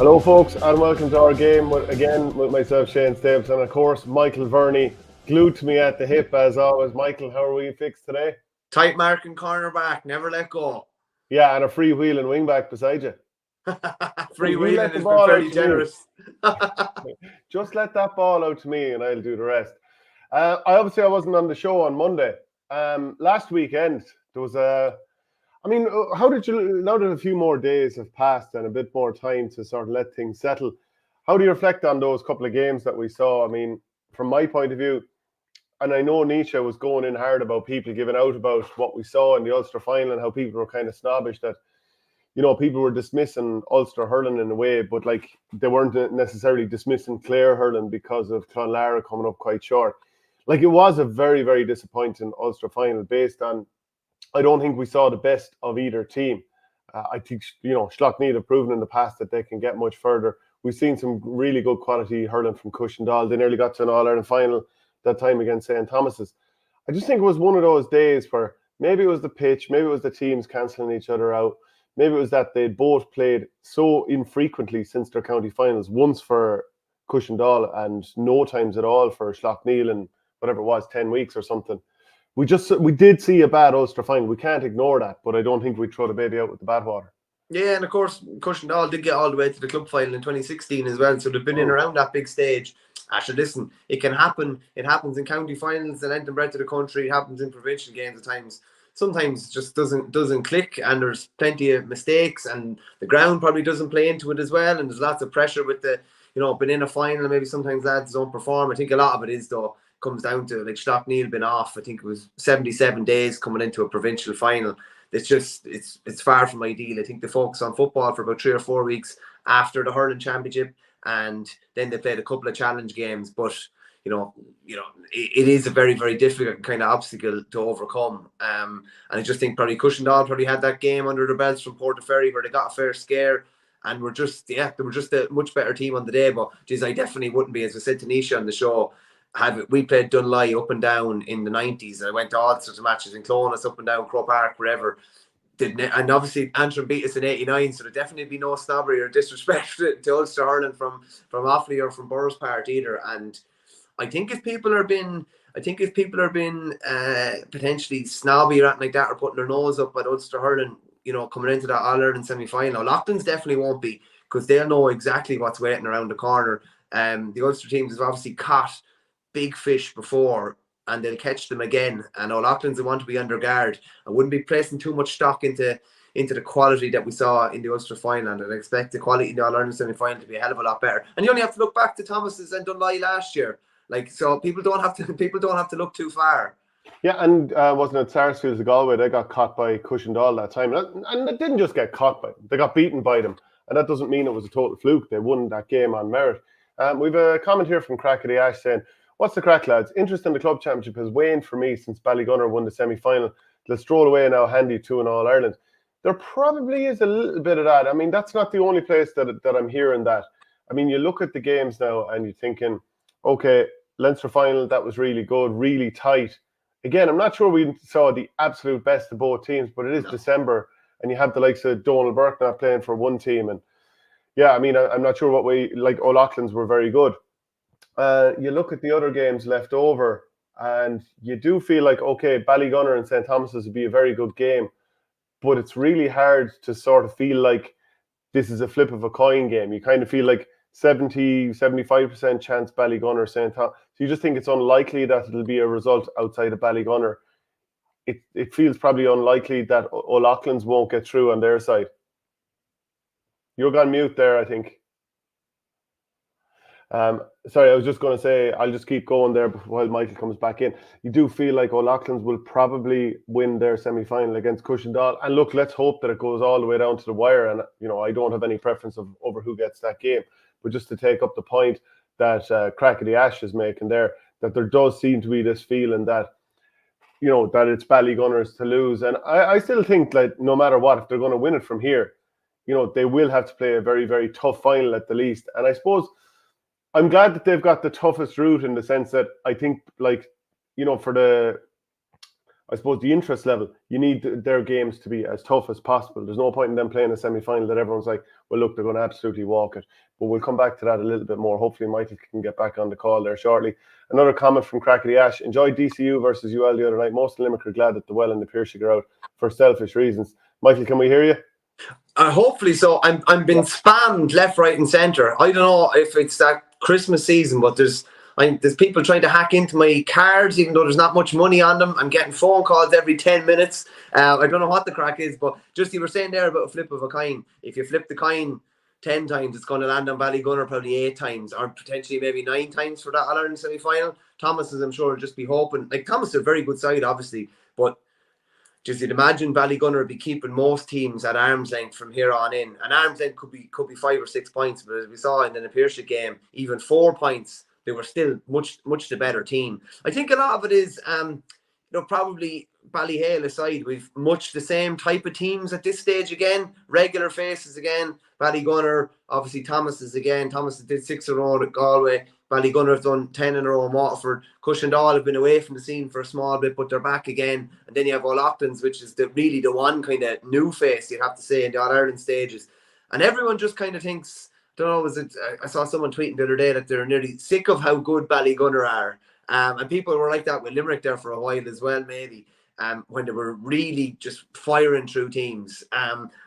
Hello folks and welcome to our game again with myself, Shane Stapleton, and of course Mchael Verney, glued to me at the hip as always. Mchael, how are we fixed today? Tight marking cornerback, never let go. Yeah, and a free wheeling wing back beside you. Free wheeling has been very generous. Just let that ball out to me and I'll do the rest. I wasn't on the show on Monday. Last weekend there was how did you, now that a few more days have passed and a bit more time to sort of let things settle, how do you reflect on those couple of games that we saw? I mean, from my point of view, and I know Nietzsche was going in hard about people giving out about what we saw in the Ulster final and how people were kind of snobbish that, people were dismissing Ulster hurling in a way, but like they weren't necessarily dismissing Clare hurling because of Clonlara coming up quite short. Like it was a very, very disappointing Ulster final based on, I don't think we saw the best of either team. I think, Schlockneed have proven in the past that they can get much further. We've seen some really good quality hurling from Cushendall. They nearly got to an All-Ireland final that time against St. Thomas's. I just think it was one of those days where maybe it was the pitch, maybe it was the teams cancelling each other out. Maybe it was that they'd both played so infrequently since their county finals, once for Cushendall and no times at all for Schlockneed in whatever it was, 10 weeks or something. We did see a bad Ulster final. We can't ignore that, but I don't think we'd throw the baby out with the bathwater. Yeah, and of course, Cushendall did get all the way to the club final in 2016 as well, so they've been in around that big stage. Actually, listen, it can happen. It happens in county finals and length breadth of the country. It happens in provincial games at times. Sometimes it just doesn't click, and there's plenty of mistakes, and the ground probably doesn't play into it as well, and there's lots of pressure with the, been in a final, and maybe sometimes lads don't perform. I think a lot of it is, though, comes down to like Schlockneed been off. I think it was 77 days coming into a provincial final. It's far from ideal. I think they focus on football for about 3 or 4 weeks after the hurling championship, and then they played a couple of challenge games. But it is a very, very difficult kind of obstacle to overcome. And I just think probably Cushendall probably had that game under their belts from Portaferry where they got a fair scare. And they were just a much better team on the day. But geez, I definitely wouldn't be, as I said to Nisha on the show. We played Dunley up and down in the 90s, and I went to all sorts of matches in Clonus, up and down Crow Park, wherever. And obviously Antrim beat us in 89, so there'd definitely be no snobbery or disrespect to Ulster hurling from Offaly or from Burrows Part either. And I think if people are being potentially snobby or anything like that, or putting their nose up at Ulster hurling, coming into that All-Ireland semi-final, Loughlin's definitely won't be, because they'll know exactly what's waiting around the corner. The Ulster teams have obviously caught big fish before, and they'll catch them again. And O'Loughlin's will want to be under guard. I wouldn't be placing too much stock into the quality that we saw in the Ulster final, and I'd expect the quality in the All-Ireland semi-final to be a hell of a lot better. And you only have to look back to Thomas's and Dunley last year. So people don't have to look too far. Yeah, and wasn't it Sarsfields of Galway? They got caught by Cushendall that time, and they didn't just get caught by them; they got beaten by them. And that doesn't mean it was a total fluke. They won that game on merit. We've a comment here from Crack of the Ash saying, "What's the crack, lads? Interest in the club championship has waned for me since Ballygunner won the semi-final. They'll stroll away now handy to an All-Ireland." There probably is a little bit of that. I mean, that's not the only place that I'm hearing that. I mean, you look at the games now and you're thinking, okay, Leinster final, that was really good, really tight. Again, I'm not sure we saw the absolute best of both teams, but it is December, and you have the likes of Donald Burke not playing for one team. And yeah, I mean, I'm not sure what O'Loughlin's were very good. You look at the other games left over, and you do feel like, okay, Ballygunner and St. Thomas's would be a very good game, but it's really hard to sort of feel like this is a flip of a coin game. You kind of feel like 70-75% chance Ballygunner, St. Thomas. So you just think it's unlikely that it'll be a result outside of Ballygunner. It feels probably unlikely that O'Loughlin's won't get through on their side. You're gone mute there, I think. Sorry, I was just going to say, I'll just keep going there while Mchael comes back in. You do feel like O'Loughlin's will probably win their semi-final against Cushendall. And look, let's hope that it goes all the way down to the wire. And, I don't have any preference over who gets that game. But just to take up the point that Crack of the Ash is making there, that there does seem to be this feeling that, that it's Ballygunners to lose. And I still think that no matter what, if they're going to win it from here, they will have to play a very, very tough final at the least. And I suppose I'm glad that they've got the toughest route in the sense that I think, for the I suppose, the interest level, you need their games to be as tough as possible. There's no point in them playing a semi-final that everyone's like, well, look, they're going to absolutely walk it. But we'll come back to that a little bit more. Hopefully, Michael can get back on the call there shortly. Another comment from Crackety Ash. Enjoyed DCU versus UL the other night. Most of Limerick are glad that the Well and the Pierce are out for selfish reasons. Michael, can we hear you? Hopefully so. I'm being spammed left, right, and centre. I don't know if it's that Christmas season, but there's people trying to hack into my cards, even though there's not much money on them. I'm getting phone calls every 10 minutes. I don't know what the crack is, but just you were saying there about a flip of a coin. If you flip the coin 10 times, it's going to land on Ballygunner probably 8 times, or potentially maybe 9 times for that All-Ireland semi-final. Thomas, I'm sure, will just be hoping. Like, Thomas is a very good side, obviously, but just you'd imagine Ballygunner would be keeping most teams at arm's length from here on in. And arm's length could be 5 or 6 points, but as we saw in the Pierce game, even 4 points, they were still much the better team. I think a lot of it is, probably Ballyhale aside, we've much the same type of teams at this stage again. Regular faces again. Ballygunner, obviously Thomas did 6 in a row at Galway. Ballygunner have done 10 in a row in Waterford. Cushendall have been away from the scene for a small bit, but they're back again. And then you have O'Loughlin's, which is really the one kind of new face, you'd have to say, in the All-Ireland stages. And everyone just kind of thinks, I saw someone tweeting the other day that they're nearly sick of how good Ballygunner are. And people were like that with Limerick there for a while as well, maybe, when they were really just firing through teams.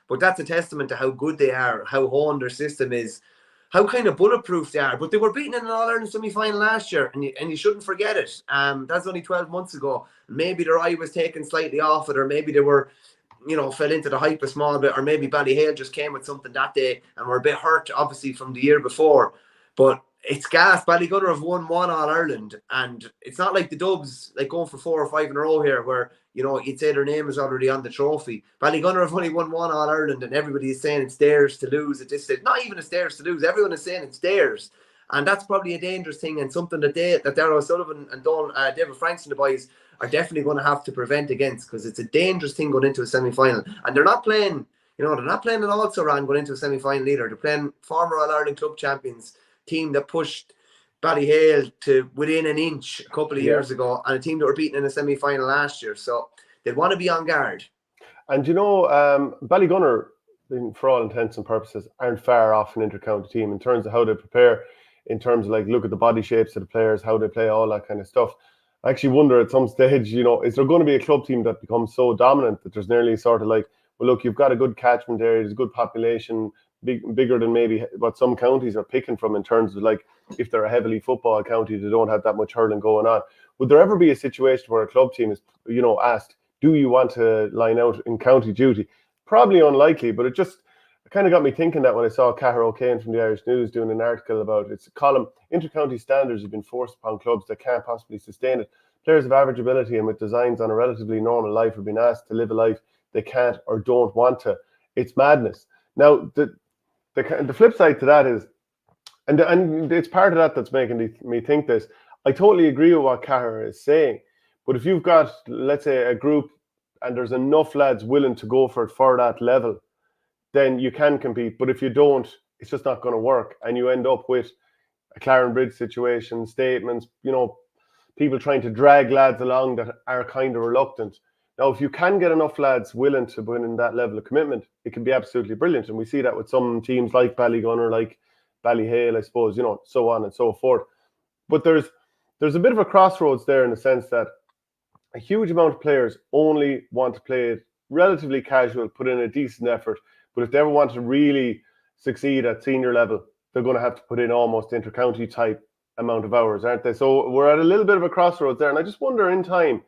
But that's a testament to how good they are, how honed their system is, how kind of bulletproof they are. But they were beaten in an All-Ireland semi-final last year, and you shouldn't forget it. That's only 12 months ago. Maybe their eye was taken slightly off it, or maybe they were, fell into the hype a small bit, or maybe Ballyhale just came with something that day and were a bit hurt, obviously, from the year before. But it's gas. Ballygunner have won 1 All-Ireland, and it's not like the Dubs, like going for 4 or 5 in a row here, where, you'd say their name is already on the trophy. Ballygunner have only won 1 All-Ireland, and everybody is saying it's theirs to lose at this stage. Not even it's theirs to lose. Everyone is saying it's theirs. And that's probably a dangerous thing, and something that Darragh O'Sullivan and David Franks and the boys are definitely going to have to prevent against, because it's a dangerous thing going into a semi-final. And they're not playing, they're not playing an also-ran going into a semi-final either. They're playing former All-Ireland club champions, team that pushed Ballyhale to within an inch a couple of years ago, and a team that were beaten in a semi-final last year. So they'd want to be on guard. And Ballygunner, for all intents and purposes, aren't far off an inter-county team in terms of how they prepare, in terms of look at the body shapes of the players, how they play, all that kind of stuff. I actually wonder at some stage, is there going to be a club team that becomes so dominant that there's nearly sort of well, look, you've got a good catchment area, there's a good population, bigger than maybe what some counties are picking from in terms of if they're a heavily football county, they don't have that much hurling going on. Would there ever be a situation where a club team is, asked, do you want to line out in county duty? Probably unlikely, but it kind of got me thinking that when I saw Cahir O'Kane from the Irish News doing an article about it's a column, inter-county standards have been forced upon clubs that can't possibly sustain it. Players of average ability and with designs on a relatively normal life have been asked to live a life they can't or don't want to. It's madness. Now, the flip side to that is, and it's part of that that's making me think this, I totally agree with what Cahir is saying, but if you've got, let's say, a group and there's enough lads willing to go for that level, then you can compete. But if you don't, it's just not going to work. And you end up with a Claren Bridge situation, statements, people trying to drag lads along that are kind of reluctant. Now, if you can get enough lads willing to put in that level of commitment, it can be absolutely brilliant. And we see that with some teams like Ballygunner, like Ballyhale, I suppose, so on and so forth. But there's a bit of a crossroads there in the sense that a huge amount of players only want to play it relatively casual, put in a decent effort. But if they ever want to really succeed at senior level, they're going to have to put in almost inter-county type amount of hours, aren't they? So we're at a little bit of a crossroads there. And I just wonder in time,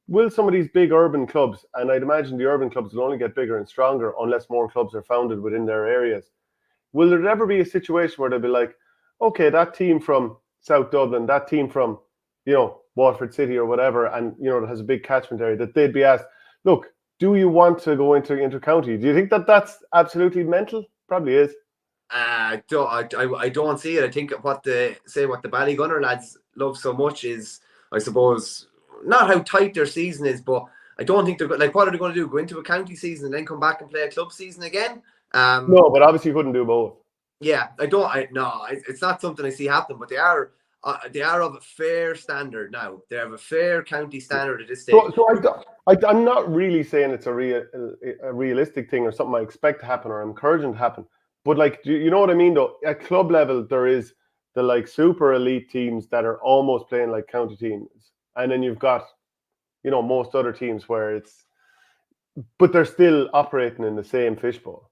will some of these big urban clubs, and I'd imagine the urban clubs will only get bigger and stronger unless more clubs are founded within their areas, will there ever be a situation where they'll be like, okay, that team from South Dublin, that team from, Waterford City or whatever, and, that has a big catchment area, that they'd be asked, look, do you want to go into inter-county? Do you think that that's absolutely mental? Probably is. I don't see it. I think what the Ballygunner lads love so much is, I suppose, not how tight their season is, but I don't think they're what are they going to do? Go into a county season and then come back and play a club season again? No, but obviously you couldn't do both. Yeah, it's not something I see happen, but they are they are of a fair standard now. They have a fair county standard at this stage. So I'm not really saying it's a realistic thing or something I expect to happen or I'm encouraging to happen. But like, do you know what I mean? Though at club level, there is the like super elite teams that are almost playing like county teams, and then you've got, you know, most other teams where but they're still operating in the same fishbowl.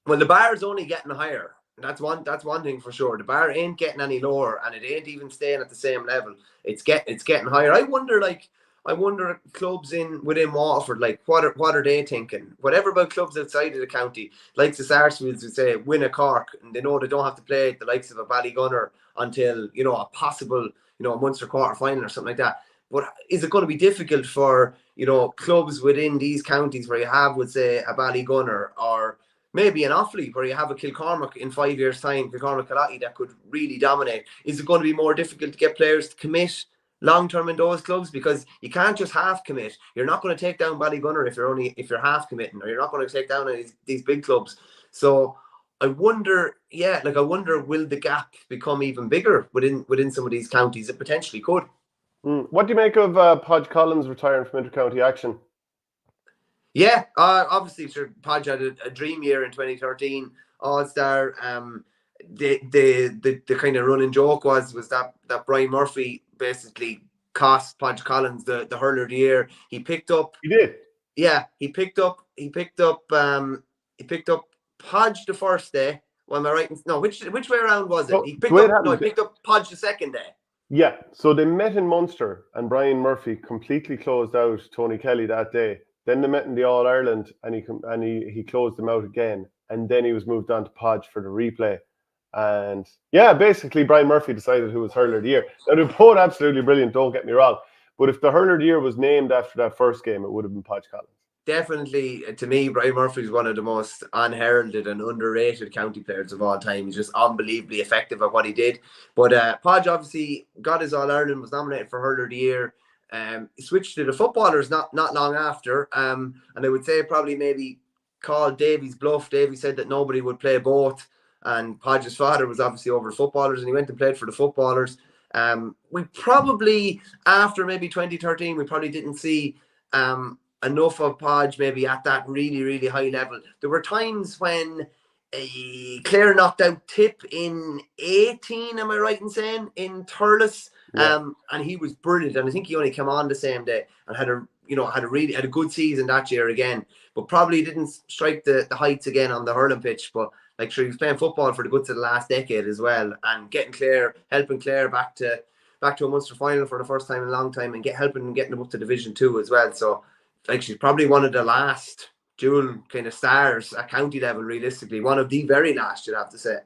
Well, the bar is only getting higher. That's one thing for sure. The bar ain't getting any lower, and it ain't even staying at the same level. It's getting higher. I wonder clubs within Waterford, like what are they thinking? Whatever about clubs outside of the county, like the Sarsfields would say, win a Cork, and they know they don't have to play the likes of a Ballygunner until, you know, a possible, you know, a Munster quarter final or something like that. But is it going to be difficult for, you know, clubs within these counties where you have, would say, a Ballygunner or maybe an Offaly where you have a Kilcormac in 5 years' time, Kilcormac Kalati, that could really dominate? Is it going to be more difficult to get players to commit long-term in those clubs? Because you can't just half commit. You're not going to take down Ballygunner if you're half committing, or you're not going to take down these big clubs. So I wonder, will the gap become even bigger within some of these counties? It potentially could. What do you make of Podge Collins retiring from inter-county action? Yeah, obviously, sure, Podge had a dream year in 2013, All-Star. The kind of running joke was that Brian Murphy basically cost Podge Collins the hurler of the year. He picked up. He did. Yeah, he picked up Podge the first day. Well, am I right? No, which way around was it? So, he picked up Podge the second day. Yeah, so they met in Munster, and Brian Murphy completely closed out Tony Kelly that day. Then they met in the All Ireland, and he closed them out again. And then he was moved on to Podge for the replay. And yeah, basically Brian Murphy decided who was hurler of the year. Now they're both absolutely brilliant, don't get me wrong. But if the hurler of the year was named after that first game, it would have been Podge Collins. Definitely, to me, Brian Murphy is one of the most unheralded and underrated county players of all time. He's just unbelievably effective at what he did. But Podge obviously got his All Ireland, was nominated for hurler of the year. He switched to the footballers not long after. And I would say probably maybe called Davy's bluff. Davy said that nobody would play both. And Podge's father was obviously over the footballers, and he went and played for the footballers. We probably, after maybe 2013, we probably didn't see enough of Podge maybe at that really, really high level. There were times when Clare knocked out Tip in 18, am I right in saying, in Thurles? Yeah. And he was brilliant, and I think he only came on the same day and had a good season that year again, but probably didn't strike the heights again on the hurling pitch. But like, sure, he was playing football for the guts of the last decade as well, and helping Clare back to a Munster final for the first time in a long time, and helping getting them up to Division 2 as well. So like, she's probably one of the last dual kind of stars at county level, realistically. One of the very last, you'd have to say.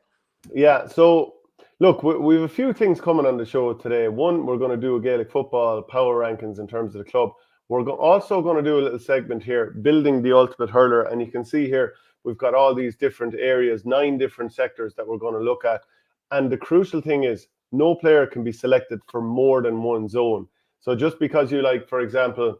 Yeah, so look, we have a few things coming on the show today. One, we're going to do a Gaelic football power rankings in terms of the club. We're also going to do a little segment here, building the ultimate hurler. And you can see here, we've got all these different areas, 9 different sectors that we're going to look at. And the crucial thing is, no player can be selected for more than one zone. So just because you like, for example,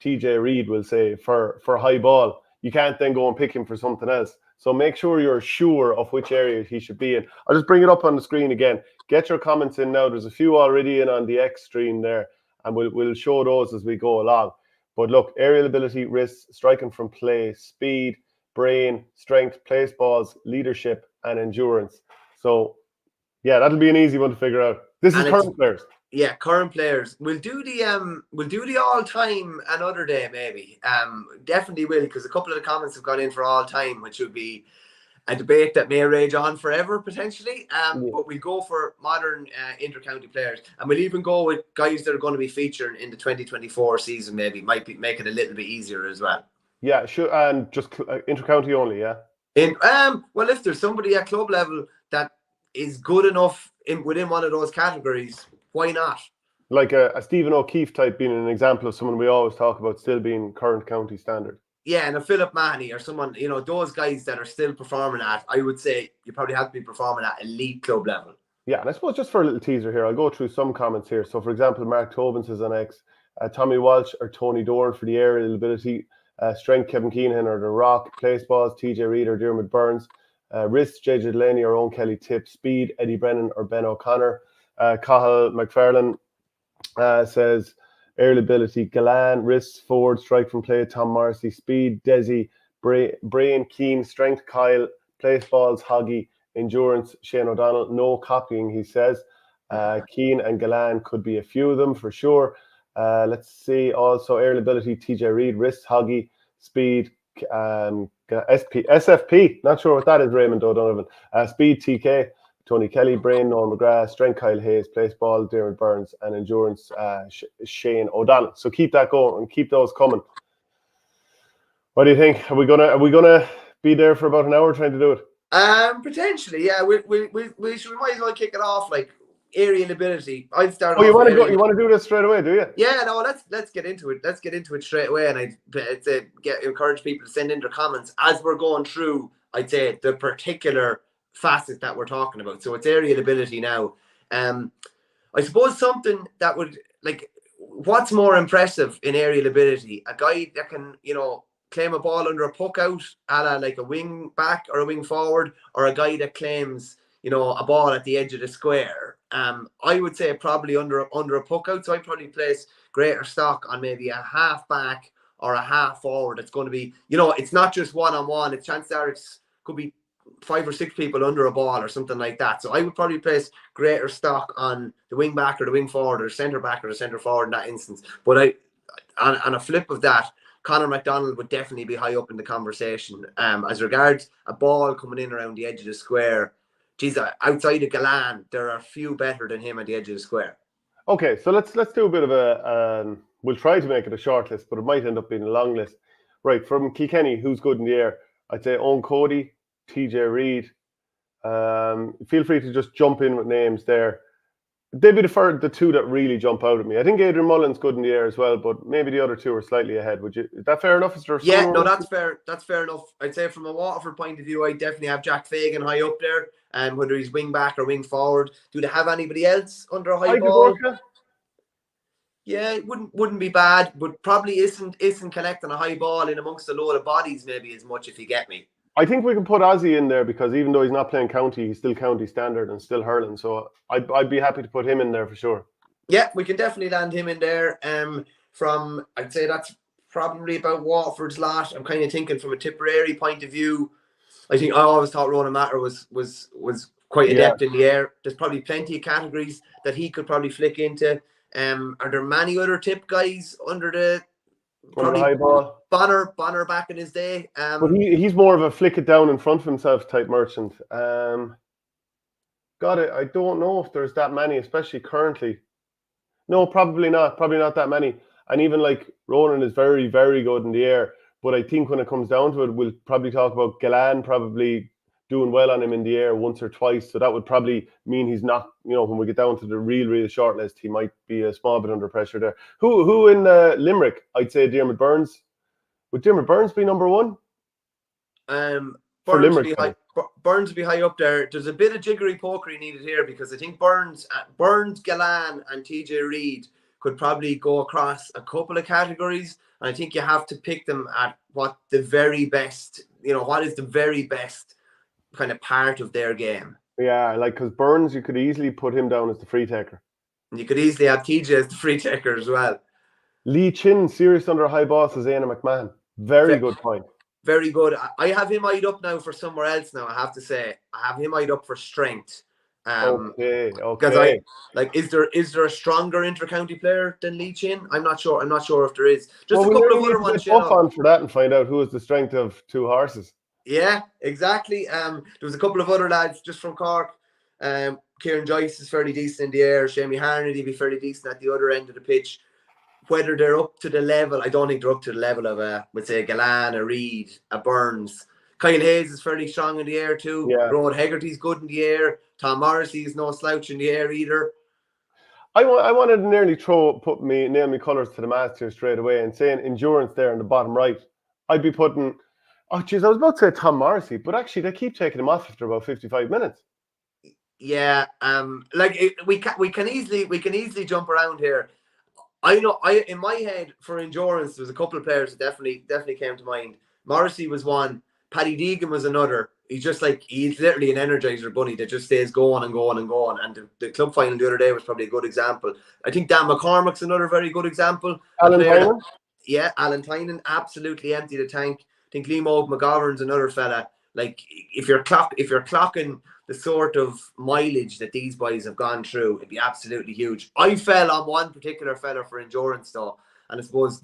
TJ Reid will say for high ball, you can't then go and pick him for something else. So make sure you're sure of which area he should be in. I'll just bring it up on the screen again. Get your comments in now. There's a few already in on the X stream there, and we'll show those as we go along. But look, aerial ability, wrists, striking from play, speed, brain, strength, place balls, leadership, and endurance. So yeah, that'll be an easy one to figure out. This is current players. Yeah, current players. We'll do the all time another day, maybe. Definitely will, because a couple of the comments have gone in for all time, which would be a debate that may rage on forever potentially. But we'll go for modern inter-county players, and we'll even go with guys that are going to be featuring in the 2024 season. Maybe make it a little bit easier as well. Yeah, sure, and just inter-county only. Yeah. Well, if there's somebody at club level that is good enough within one of those categories, why not? Like a Stephen O'Keefe type being an example of someone we always talk about still being current county standard. Yeah, and a Philip Mahoney or someone, those guys that are still performing at, I would say you probably have to be performing at elite club level. Yeah, and I suppose just for a little teaser here, I'll go through some comments here. So, for example, Mark Tobin says on X, Tommy Walsh or Tony Doran for the aerial ability, strength, Kevin Keenan or The Rock, place balls, TJ Reid or Dermot Burns, wrist, JJ Delaney or Owen Kelly Tip, speed, Eddie Brennan or Ben O'Connor, Cahill McFarlane says aerial ability, Glen, wrists, forward, strike from play, Tom Morrissey, speed, Desi, brain, keen, strength, Kyle, place balls, Hoggy, endurance, Shane O'Donnell, no copying, he says. Keane and Glen could be a few of them for sure. Let's see, also aerial ability, TJ Reid, wrist, Hoggy, speed, SFP, not sure what that is, Raymond O'Donovan. Speed, TK, Tony Kelly, brain, Noel McGrath, strength, Kyle Hayes, place ball, Dermot Burns, and endurance, Shane O'Donnell. So keep that going and keep those coming. What do you think? Are we gonna be there for about an hour trying to do it? Potentially, yeah. We might as well kick it off like aerial ability. I'd start. Oh, you want to go? You want to do this straight away? Do you? Yeah, no. Let's get into it. Let's get into it straight away, and I'd say encourage people to send in their comments as we're going through. I'd say the particular facet that we're talking about. So it's aerial ability now. I suppose something that would like. What's more impressive in aerial ability? A guy that can, claim a ball under a puck out, a la like a wing back or a wing forward, or a guy that claims, a ball at the edge of the square. I would say probably under a puck out. So I'd probably place greater stock on maybe a half back or a half forward. It's going to be, it's not just one-on-one. It's chances are it could be 5 or 6 people under a ball or something like that. So I would probably place greater stock on the wing back or the wing forward or centre back or the centre forward in that instance. But on a flip of that, Conor McDonald would definitely be high up in the conversation. As regards a ball coming in around the edge of the square, geez, outside of Glen, there are a few better than him at the edge of the square. Okay, so let's do a bit of a. We'll try to make it a short list, but it might end up being a long list. Right, from Kilkenny, who's good in the air? I'd say Owen Cody, TJ Reid. Feel free to just jump in with names there. They'd be the two that really jump out at me. I think Adrian Mullen's good in the air as well, but maybe the other two are slightly ahead. Is that fair enough? Yeah, no, that's fair. That's fair enough. I'd say from a Waterford point of view, I definitely have Jack Fagan high up there, whether he's wing back or wing forward. Do they have anybody else under a high ball? Yeah, it wouldn't be bad, but probably isn't connecting a high ball in amongst a load of bodies maybe as much, if you get me. I think we can put Ozzy in there because even though he's not playing county, he's still county standard and still hurling. So I'd be happy to put him in there for sure. Yeah, we can definitely land him in there. I'd say that's probably about Waterford's lot. I'm kind of thinking from a Tipperary point of view. I always thought Ronan Matter was quite adept in the air. There's probably plenty of categories that he could probably flick into. Are there many other tip guys under the high ball? Bonner back in his day. But he's more of a flick it down in front of himself type merchant. I don't know if there's that many, especially currently. No, probably not. Probably not that many. And even like Ronan is very, very good in the air. But I think when it comes down to it, we'll probably talk about Glen probably doing well on him in the air once or twice. So that would probably mean he's not, when we get down to the real short list, he might be a small bit under pressure there. Who in Limerick? I'd say Dermot Burns. Would Dermot Burns be number one? Burns would be high up there. There's a bit of jiggery pokery needed here because I think Burns, Glen, and TJ Reid could probably go across a couple of categories. And I think you have to pick them at what the very best, what is the very best kind of part of their game. Yeah, because Burns, you could easily put him down as the free taker. And you could easily have TJ as the free taker as well. Lee Chin, serious under high boss as Aina McMahon. Very good point. Very good. I have him eyed up now for somewhere else now, I have to say. I have him eyed up for strength. Okay. Because is there a stronger inter-county player than Lee Chin? I'm not sure if there is. Just a couple of other ones. On for that and find out who is the strength of two horses. Yeah, exactly. There was a couple of other lads just from Cork. Kieran Joyce is fairly decent in the air. Shamie Harnedy be fairly decent at the other end of the pitch. Whether they're up to the level, I don't think they're up to the level of let's say Glen, a Reid, a Burns. Kyle Hayes is fairly strong in the air too. Yeah. Rod Hegarty's good in the air. Tom Morrissey is no slouch in the air either. I wanted to nearly nail me colours to the mast here straight away and saying endurance there in the bottom right. I'd be putting, I was about to say Tom Morrissey, but actually they keep taking him off after about 55 minutes. Yeah, we can easily jump around here. I know. In my head for endurance, there was a couple of players that definitely came to mind. Morrissey was one. Paddy Deegan was another. he's literally an energizer bunny that just stays going and going and going. And the club final the other day was probably a good example. I think Dan McCormack's another very good example. Alan Tynan? Yeah, Alan Tynan absolutely emptied the tank. I think Liam McGovern's another fella. Like if you're clocking the sort of mileage that these boys have gone through, it'd be absolutely huge. I fell on one particular fella for endurance though, and I suppose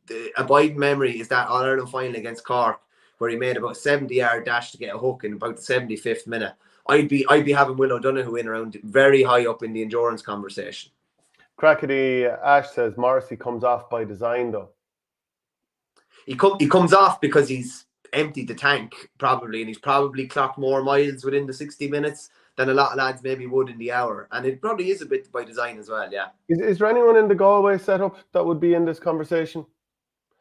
the abiding memory is that All-Ireland final against Cork, where he made about a 70-yard dash to get a hook in about the 75th minute. I'd be having Will O'Donoghue in around very high up in the endurance conversation. Crackety Ash says Morrissey comes off by design though. He comes off because he's emptied the tank probably, and he's probably clocked more miles within the 60 minutes than a lot of lads maybe would in the hour, and it probably is a bit by design as well. Yeah. Is there anyone in the Galway setup that would be in this conversation?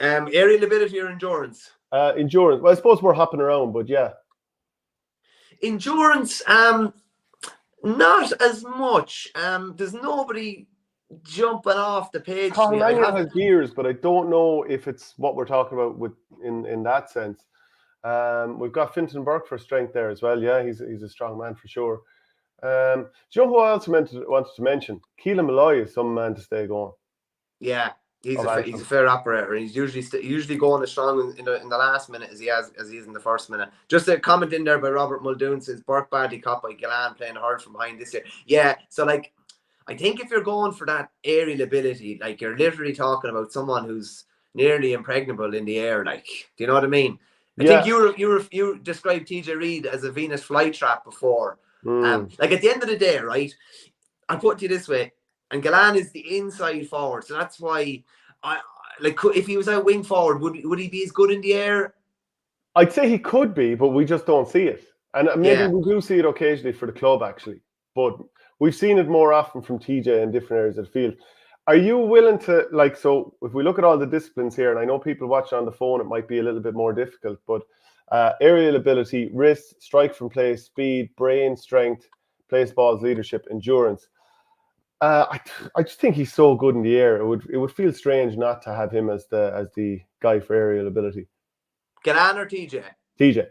Aerial ability or endurance? Endurance. Well, I suppose we're hopping around, but yeah. Endurance, not as much. There's nobody jumping off the page. Colin has gears, but I don't know if it's what we're talking about with in that sense. We've got Finton Burke for strength there as well. Yeah, he's a strong man for sure. Do you know who I also wanted to mention? Keelan Malloy is some man to stay going. Yeah, he's a fair operator. He's usually going as strong in the last minute as he is in the first minute. Just a comment in there by Robert Muldoon says Burke badly caught by Glen playing hard from behind this year. Yeah, so like I think if you're going for that aerial ability, like you're literally talking about someone who's nearly impregnable in the air. Like, do you know what I mean? I think you described TJ Reid as a Venus flytrap before. Like at the end of the day, right? I'll put it to you this way, and Glen is the inside forward, so that's why if he was out wing forward, would he be as good in the air? I'd say he could be, but we just don't see it, and maybe we do see it occasionally for the club actually, but we've seen it more often from TJ in different areas of the field. Are you willing to, so if we look at all the disciplines here, and I know people watching on the phone, it might be a little bit more difficult, but aerial ability, wrist, strike from place, speed, brain strength, place balls, leadership, endurance. I just think he's so good in the air. It would feel strange not to have him as the guy for aerial ability. Glen or TJ? TJ.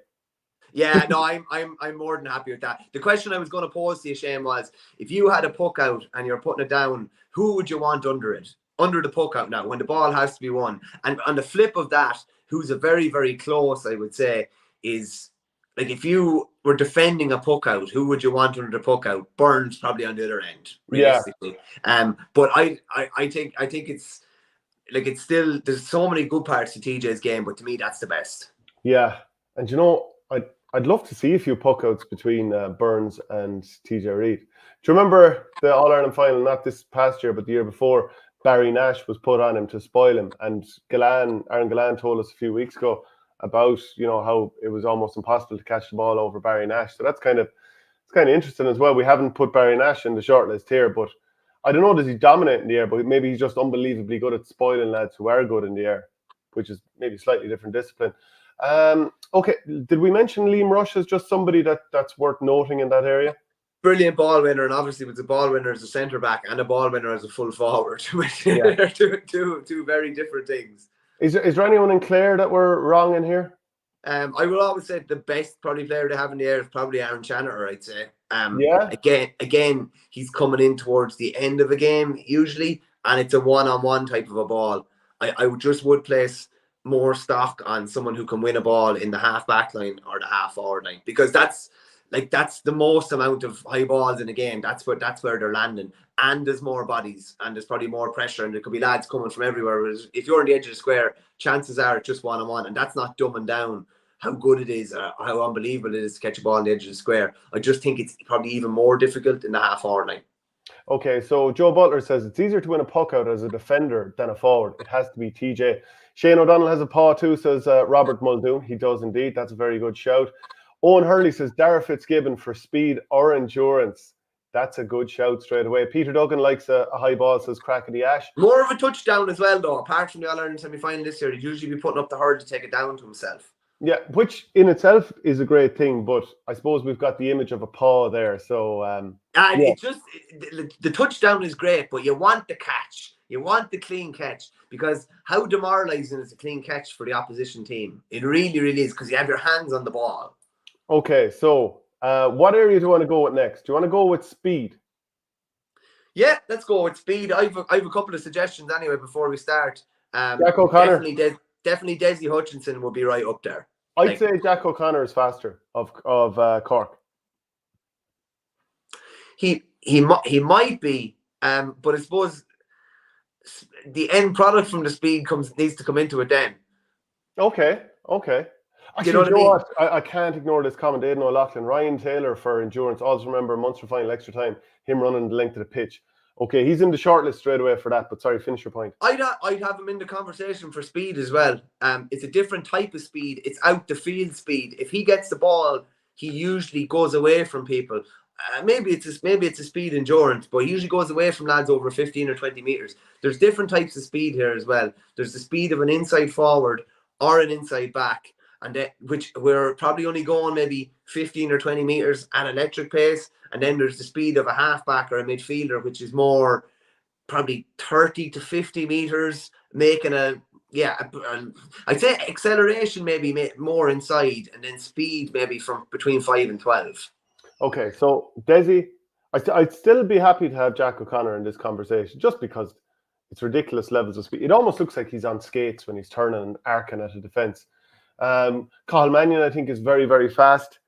Yeah, no, I'm more than happy with that. The question I was going to pose to you, Shane, was if you had a puck out and you're putting it down, who would you want under it? Under the puck out now, when the ball has to be won. And on the flip of that, who's a very, very close, I would say, is like if you were defending a puck out, who would you want under the puck out? Burns probably on the other end, realistically. Yeah. But I think it's like it's still there's so many good parts to TJ's game, but to me that's the best. Yeah, and you know, I'd love to see a few puck outs between Burns and TJ Reid. Do you remember the All-Ireland final, not this past year, but the year before, Barry Nash was put on him to spoil him, and Aaron Glen told us a few weeks ago about, you know, how it was almost impossible to catch the ball over Barry Nash. So it's kind of interesting as well. We haven't put Barry Nash in the shortlist here, but I don't know, does he dominate in the air? But maybe he's just unbelievably good at spoiling lads who are good in the air, which is maybe slightly different discipline. Okay, did we mention Liam Rush as just somebody that's worth noting in that area? Brilliant ball winner, and obviously was a ball winner as a centre back and a ball winner as a full forward. Two very different things. Is there anyone in Clare that we're wrong in here? I will always say the best probably player they have in the air is probably Aaron Channer, I'd say. Again, he's coming in towards the end of a game usually, and it's a one-on-one type of a ball. I would place more stock on someone who can win a ball in the half back line or the half forward line, because that's the most amount of high balls in a game. That's where they're landing, and there's more bodies and there's probably more pressure, and there could be lads coming from everywhere. Whereas if you're on the edge of the square, chances are it's just one-on-one, and that's not dumbing down how good it is, how unbelievable it is to catch a ball on the edge of the square. I just think it's probably even more difficult in the half forward line. Okay, so Joe Butler says it's easier to win a puck out as a defender than a forward. It has to be TJ. Shane O'Donnell has a paw too, says Robert Muldoon. He does indeed. That's a very good shout. Owen Hurley says Dara Fitzgibbon for speed or endurance. That's a good shout straight away. Peter Duggan likes a high ball, says Crackety Ash. More of a touchdown as well, though. Apart from the All-Ireland semi-final this year, he'd usually be putting up the hurl to take it down to himself. Yeah, which in itself is a great thing, but I suppose we've got the image of a paw there. So it's just the touchdown is great, but you want the catch. You want the clean catch, because how demoralizing is a clean catch for the opposition team? It really, really is, because you have your hands on the ball. Okay, so what area do you want to go with next? Do you want to go with speed? Yeah, let's go with speed. I've a couple of suggestions anyway before we start. Jack O'Connor. Definitely Desi Hutchinson will be right up there. I'd say Jack O'Connor is faster of Cork. He might be, but I suppose the end product from the speed needs to come into it then. Okay. Actually, you know what? I can't ignore this comment. Aidan O'Loughlin, Ryan Taylor for endurance. Also remember Munster final extra time, him running the length of the pitch. Okay, he's in the shortlist straight away for that. But sorry, finish your point. I'd have him in the conversation for speed as well. It's a different type of speed. It's out the field speed. If he gets the ball, he usually goes away from people. Maybe it's a speed endurance, but he usually goes away from lads over 15 or 20 meters. There's different types of speed here as well. There's the speed of an inside forward or an inside back, and which we're probably only going maybe 15 or 20 meters at electric pace. And then there's the speed of a halfback or a midfielder, which is more probably 30 to 50 meters, making I'd say acceleration maybe more inside, and then speed maybe from between 5 and 12. Okay, so Desi, I'd still be happy to have Jack O'Connor in this conversation, just because it's ridiculous levels of speed. It almost looks like he's on skates when he's turning and arcing at a defence. Cathal Mannion, I think, is very, very fast.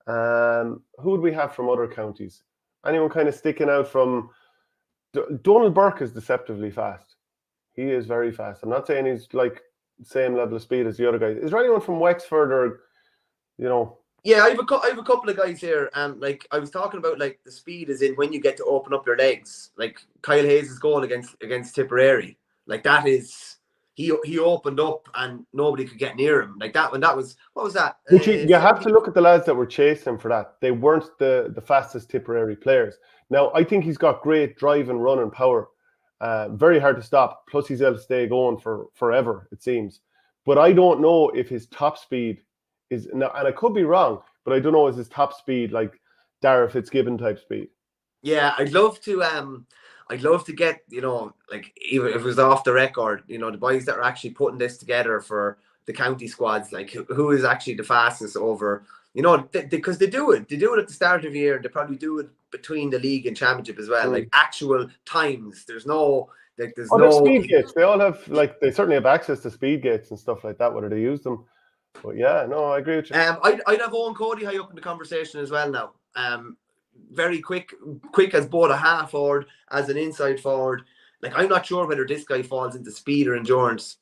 Who would we have from other counties? Anyone kind of sticking out from... Donald Burke is deceptively fast. He is very fast. I'm not saying he's like same level of speed as the other guys. Is there anyone from Wexford or, Yeah, I have a couple of guys here. Like I was talking about, like the speed is in when you get to open up your legs. Like Kyle Hayes' goal against Tipperary. Like that is he opened up and nobody could get near him. Like that when that was what was that? You have to look at the lads that were chasing him for that. They weren't the fastest Tipperary players. Now I think he's got great drive and run and power. Very hard to stop. Plus he's able to stay going for forever, it seems. But I don't know if his top speed is now, and I could be wrong, but I don't know, is his top speed like Dara Fitzgibbon type speed? Yeah, I'd love to get, like even if it was off the record, the boys that are actually putting this together for the county squads, like who is actually the fastest over, because they do it at the start of the year. They probably do it between the league and championship as well, like actual times. There's no speed gates. They all have, like, they certainly have access to speed gates and stuff like that, whether they use them. But yeah, no, I agree with you. I'd have Owen Cody high up in the conversation as well now. Very quick as both a half forward, as an inside forward. Like I'm not sure whether this guy falls into speed or endurance.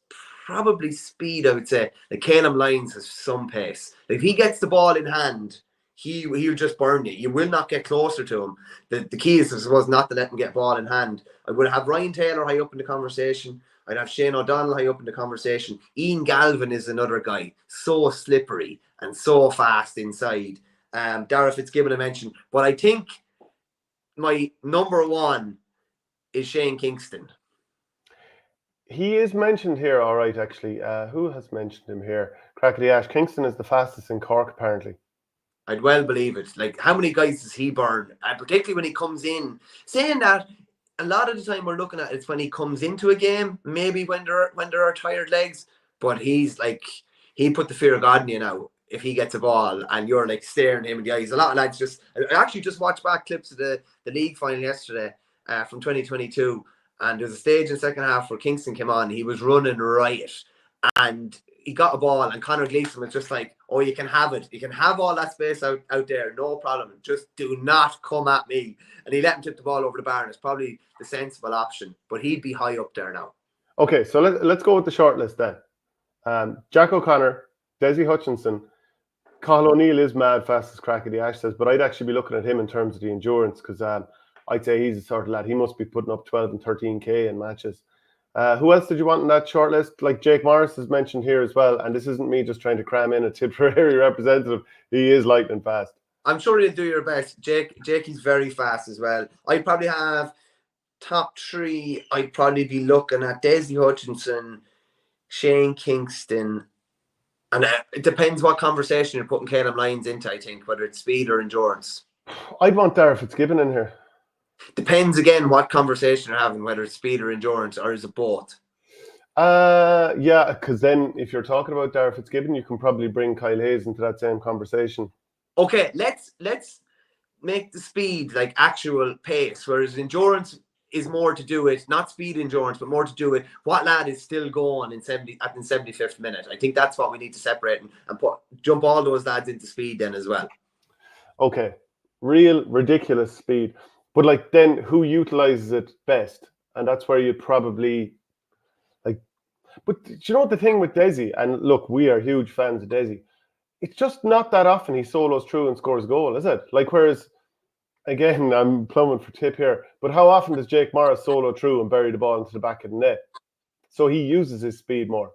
Probably speed, I would say. Like Caleb Lyons has some pace. Like if he gets the ball in hand, he'll just burn you. You will not get closer to him. The key is, I suppose, not to let him get ball in hand. I would have Ryan Taylor high up in the conversation. I'd have Shane O'Donnell high up in the conversation. Ian Galvin is another guy, so slippery and so fast inside. Dara Fitzgibbon I mentioned, but I think my number one is Shane Kingston. He is mentioned here, all right, actually. Who has mentioned him here? Crackety Ash. Kingston is the fastest in Cork, apparently. I'd well believe it. Like, how many guys does he burn? Particularly when he comes in. Saying that, a lot of the time we're looking at it's when he comes into a game, maybe when there are tired legs, but he's like, he put the fear of God in you now. If he gets a ball and you're like staring him in the eyes, a lot of lads I actually just watched back clips of the league final yesterday from 2022, and there was a stage in the second half where Kingston came on. He was running riot and he got a ball, and Conor Gleeson was just like, oh, you can have it. You can have all that space out there, no problem. Just do not come at me. And he let him tip the ball over the bar, and it's probably the sensible option. But he'd be high up there now. Okay, so let's go with the short list then. Jack O'Connor, Desi Hutchinson, Cathal O'Neill is mad fast, as Crackety Ash says, but I'd actually be looking at him in terms of the endurance, because I'd say he's the sort of lad, he must be putting up 12 and 13k in matches. Who else did you want in that short list? Like Jake Morris is mentioned here as well, and this isn't me just trying to cram in a Tipperary representative. He is lightning fast. I'm sure you'll do your best. Jake is very fast as well. I'd probably have top three. I'd probably be looking at Desi Hutchinson, Shane Kingston, and it depends what conversation you're putting Caleb Lyons into, I think, whether it's speed or endurance. I'd want Dara Fitzgibbon in here. Depends again what conversation you're having, whether it's speed or endurance, or is it both? Yeah, because then if you're talking about Dara Fitzgibbon, you can probably bring Kyle Hayes into that same conversation. Okay, let's make the speed like actual pace, whereas endurance is more to do with not speed endurance, but more to do with what lad is still going in 75th minute. I think that's what we need to separate and jump all those lads into speed then as well. Okay, real ridiculous speed, but like then who utilizes it best? And that's where you probably like. But do you know what the thing with Desi? And look, we are huge fans of Desi. It's just not that often he solos through and scores a goal, is it? Like whereas again, I'm plumbing for tip here, but how often does Jake Morris solo through and bury the ball into the back of the net? So he uses his speed more.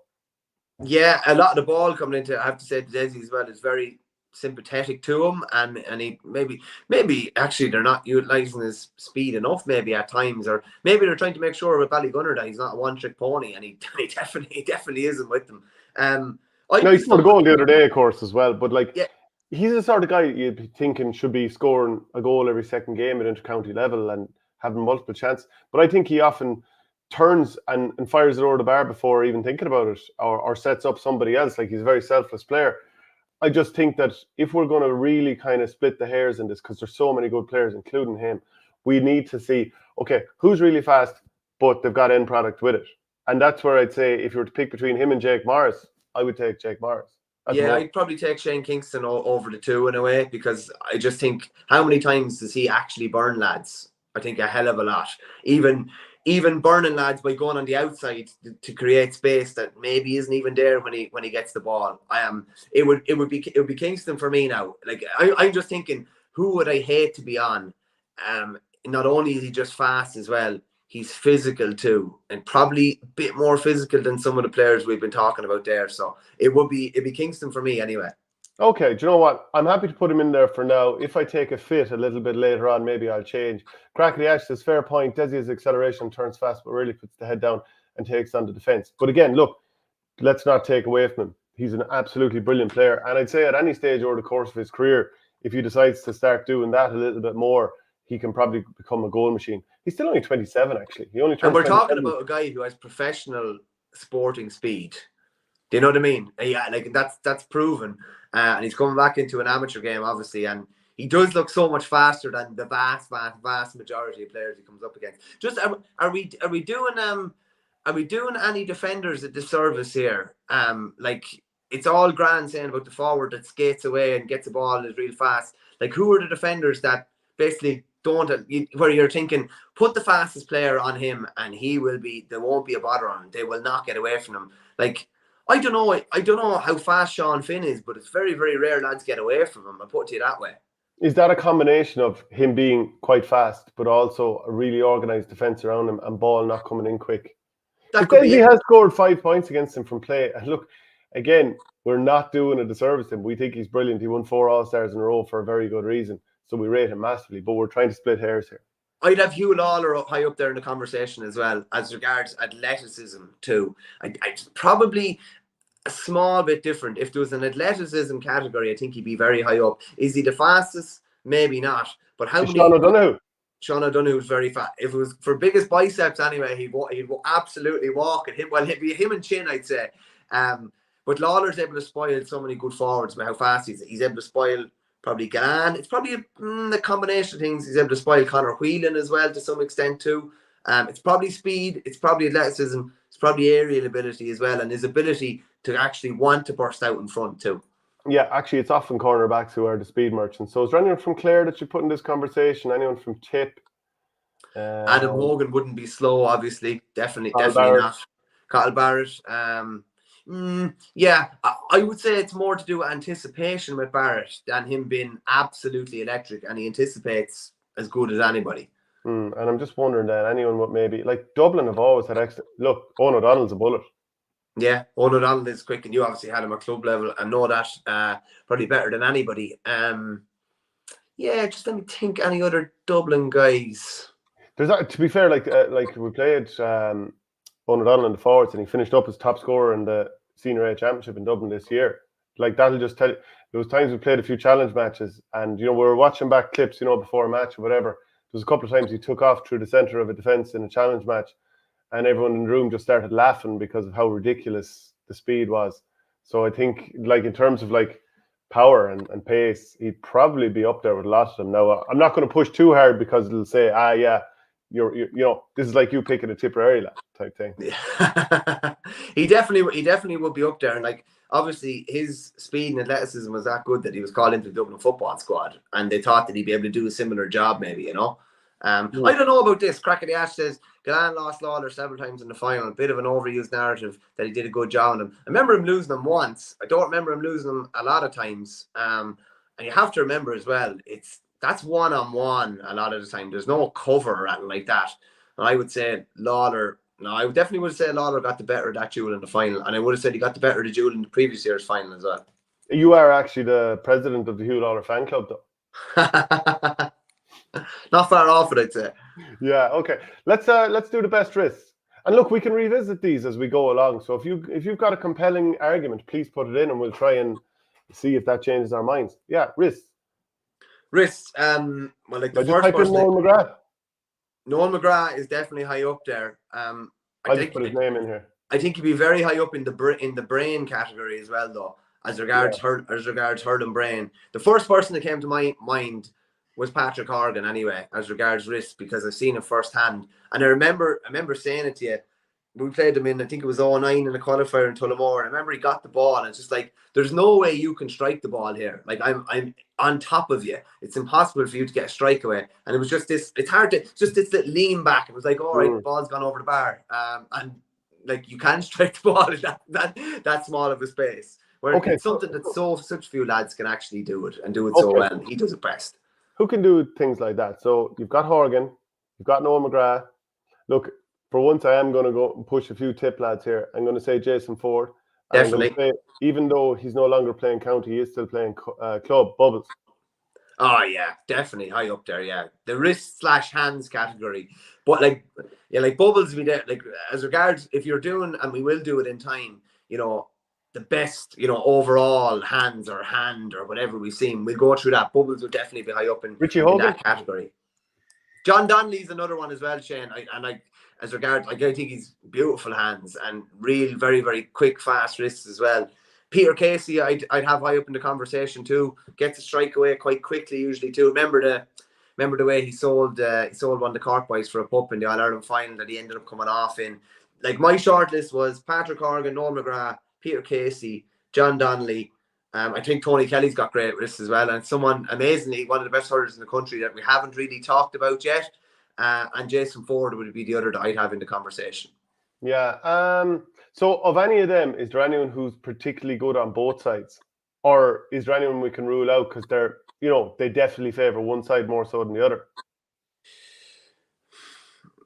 Yeah, a lot of the ball coming into, I have to say, Desi as well is very sympathetic to him, and he maybe actually they're not utilising his speed enough maybe at times, or maybe they're trying to make sure with Ballygunner that he's not a one-trick pony, and he definitely isn't with them. No, he scored a goal the other day, of course, as well. But like, yeah, he's the sort of guy you'd be thinking should be scoring a goal every second game at inter-county level and having multiple chances. But I think he often turns and fires it over the bar before even thinking about it, or sets up somebody else. Like he's a very selfless player. I just think that if we're going to really kind of split the hairs in this, because there's so many good players, including him, we need to see, okay, who's really fast, but they've got end product with it. And that's where I'd say if you were to pick between him and Jake Morris, I would take Jake Morris. Yeah, I'd probably take Shane Kingston over the two in a way, because I just think how many times does he actually burn lads? I think a hell of a lot. Even burning lads by going on the outside to create space that maybe isn't even there when he gets the ball. It would be Kingston for me now. Like I'm just thinking, who would I hate to be on? Not only is he just fast as well, he's physical too, and probably a bit more physical than some of the players we've been talking about there. So it'd be Kingston for me anyway. Okay, do you know what? I'm happy to put him in there for now. If I take a fit a little bit later on, maybe I'll change. Crackly Ash says, fair point. Desi's acceleration turns fast, but really puts the head down and takes on the defence. But again, look, let's not take away from him. He's an absolutely brilliant player. And I'd say at any stage over the course of his career, if he decides to start doing that a little bit more, he can probably become a goal machine. He's still only 27, actually. He only turned And we're 27. talking about a guy who has professional sporting speed. Do you know what I mean? Yeah, like that's proven. And he's coming back into an amateur game, obviously, and he does look so much faster than the vast majority of players he comes up against. Just are we doing any defenders a disservice here? Like it's all grand saying about the forward that skates away and gets the ball and is real fast. Like who are the defenders that basically don't, where you're thinking put the fastest player on him and there won't be a bother on him. They will not get away from him. Like I don't know how fast Sean Finn is, but it's very, very rare lads get away from him. I'll put it to you that way. Is that a combination of him being quite fast, but also a really organised defence around him and ball not coming in quick? He has scored 5 points against him from play. And look, again, we're not doing a disservice to him. We think he's brilliant. He won 4 All-Stars in a row for a very good reason. So we rate him massively, but we're trying to split hairs here. I'd have Hugh Lawler high up there in the conversation as well, as regards athleticism too. I'd probably a small bit different. If there was an athleticism category, I think he'd be very high up. Is he the fastest? Maybe not. But how many? Sean O'Donoghue. Sean O'Donoghue was very fast. If it was for biggest biceps anyway, he'd absolutely walk at him. Well, it'd be him and Chin, I'd say. But Lawler's able to spoil so many good forwards by how fast he's able to spoil probably Glen. It's probably the combination of things. He's able to spoil Conor Whelan as well to some extent too. It's probably speed. It's probably athleticism. It's probably aerial ability as well, and his ability to actually want to burst out in front too. Yeah, actually, it's often cornerbacks who are the speed merchants. So is there anyone from Clare that you put in this conversation? Anyone from Tip? Adam Hogan wouldn't be slow, obviously. Definitely Barrett. not. Kyle Barrett. Yeah, I would say it's more to do with anticipation with Barrett than him being absolutely electric, and he anticipates as good as anybody. And I'm just wondering then, anyone would maybe, like Dublin have always had extra. Look, Owen O'Donnell's a bullet. Yeah, Owen O'Donnell is quick, and you obviously had him at club level and know that probably better than anybody. Yeah, just let me think any other Dublin guys. To be fair, like we played Owen O'Donnell in the forwards, and he finished up as top scorer in the Senior A Championship in Dublin this year. Like that'll just tell you. There was times we played a few challenge matches, and we were watching back clips, before a match or whatever. There was a couple of times he took off through the centre of a defence in a challenge match, and everyone in the room just started laughing because of how ridiculous the speed was. So I think, like in terms of like power and pace, he'd probably be up there with a lot of them. Now, I'm not going to push too hard because it'll say, yeah, you're this is like you picking a Tipperary lad type thing. Yeah. he definitely would be up there, and like obviously his speed and athleticism was that good that he was called into the Dublin football squad, and they thought that he'd be able to do a similar job, maybe. I don't know about this. Crack of the Ash says Glen lost Lawler several times in the final. A bit of an overused narrative that he did a good job on him. I remember him losing them once. I don't remember him losing them a lot of times. And you have to remember as well, that's one-on-one a lot of the time. There's no cover or anything like that. And I would say Lawler. No, I definitely would say Lawler got the better of that duel in the final, and I would have said he got the better of the duel in the previous year's final as well. You are actually the president of the Hugh Lawler fan club, though. Not far off it, I'd say. Yeah, okay. Let's do the best risks. And look, we can revisit these as we go along. So if you've got a compelling argument, please put it in, and we'll try and see if that changes our minds. Yeah, risks. Risks. Well, like the I first person. Noel McGrath. Noel McGrath is definitely high up there. I just put his name in here. I think he'd be very high up in the brain category as well, though, as regards hurling brain. The first person that came to my mind was Patrick Horgan, anyway, as regards risk, because I've seen it firsthand. And I remember saying it to you. We played him in, I think it was 09 in the qualifier in Tullamore. And I remember he got the ball, and it's just like, there's no way you can strike the ball here. Like, I'm on top of you. It's impossible for you to get a strike away. And it was just this, it's hard to, just this that lean back. It was like, all right, the ball's gone over the bar. And like, you can strike the ball in that small of a space. Where it's something that such few lads can actually do it and do it so well. He does it best. Who can do things like that? So you've got Horgan, you've got Noel McGrath. Look, for once, I am going to go and push a few tip lads here. I'm going to say Jason Ford. Definitely. Say, even though he's no longer playing county, he is still playing club. Bubbles. Oh yeah, definitely high up there. Yeah, the wrist/hands category. But like Bubbles, be there. Like as regards, if you're doing, and we will do it in time. The best, overall hands or hand or whatever we've seen. We'll go through that. Bubbles will definitely be high up in that category. John Donnelly's another one as well, Shane. As regards, I think he's beautiful hands and real, very, very quick, fast wrists as well. Peter Casey, I'd have high up in the conversation too. Gets a strike away quite quickly usually too. Remember the way he sold one of the Cork boys for a pup in the All-Ireland final that he ended up coming off in. Like my short list was Patrick Horgan, Noel McGrath, Peter Casey, John Donnelly. I think Tony Kelly's got great wrists as well, and someone amazingly one of the best hurlers in the country that we haven't really talked about yet. And Jason Ford would be the other that I'd have in the conversation. Yeah. So of any of them, is there anyone who's particularly good on both sides, or is there anyone we can rule out because they're they definitely favour one side more so than the other?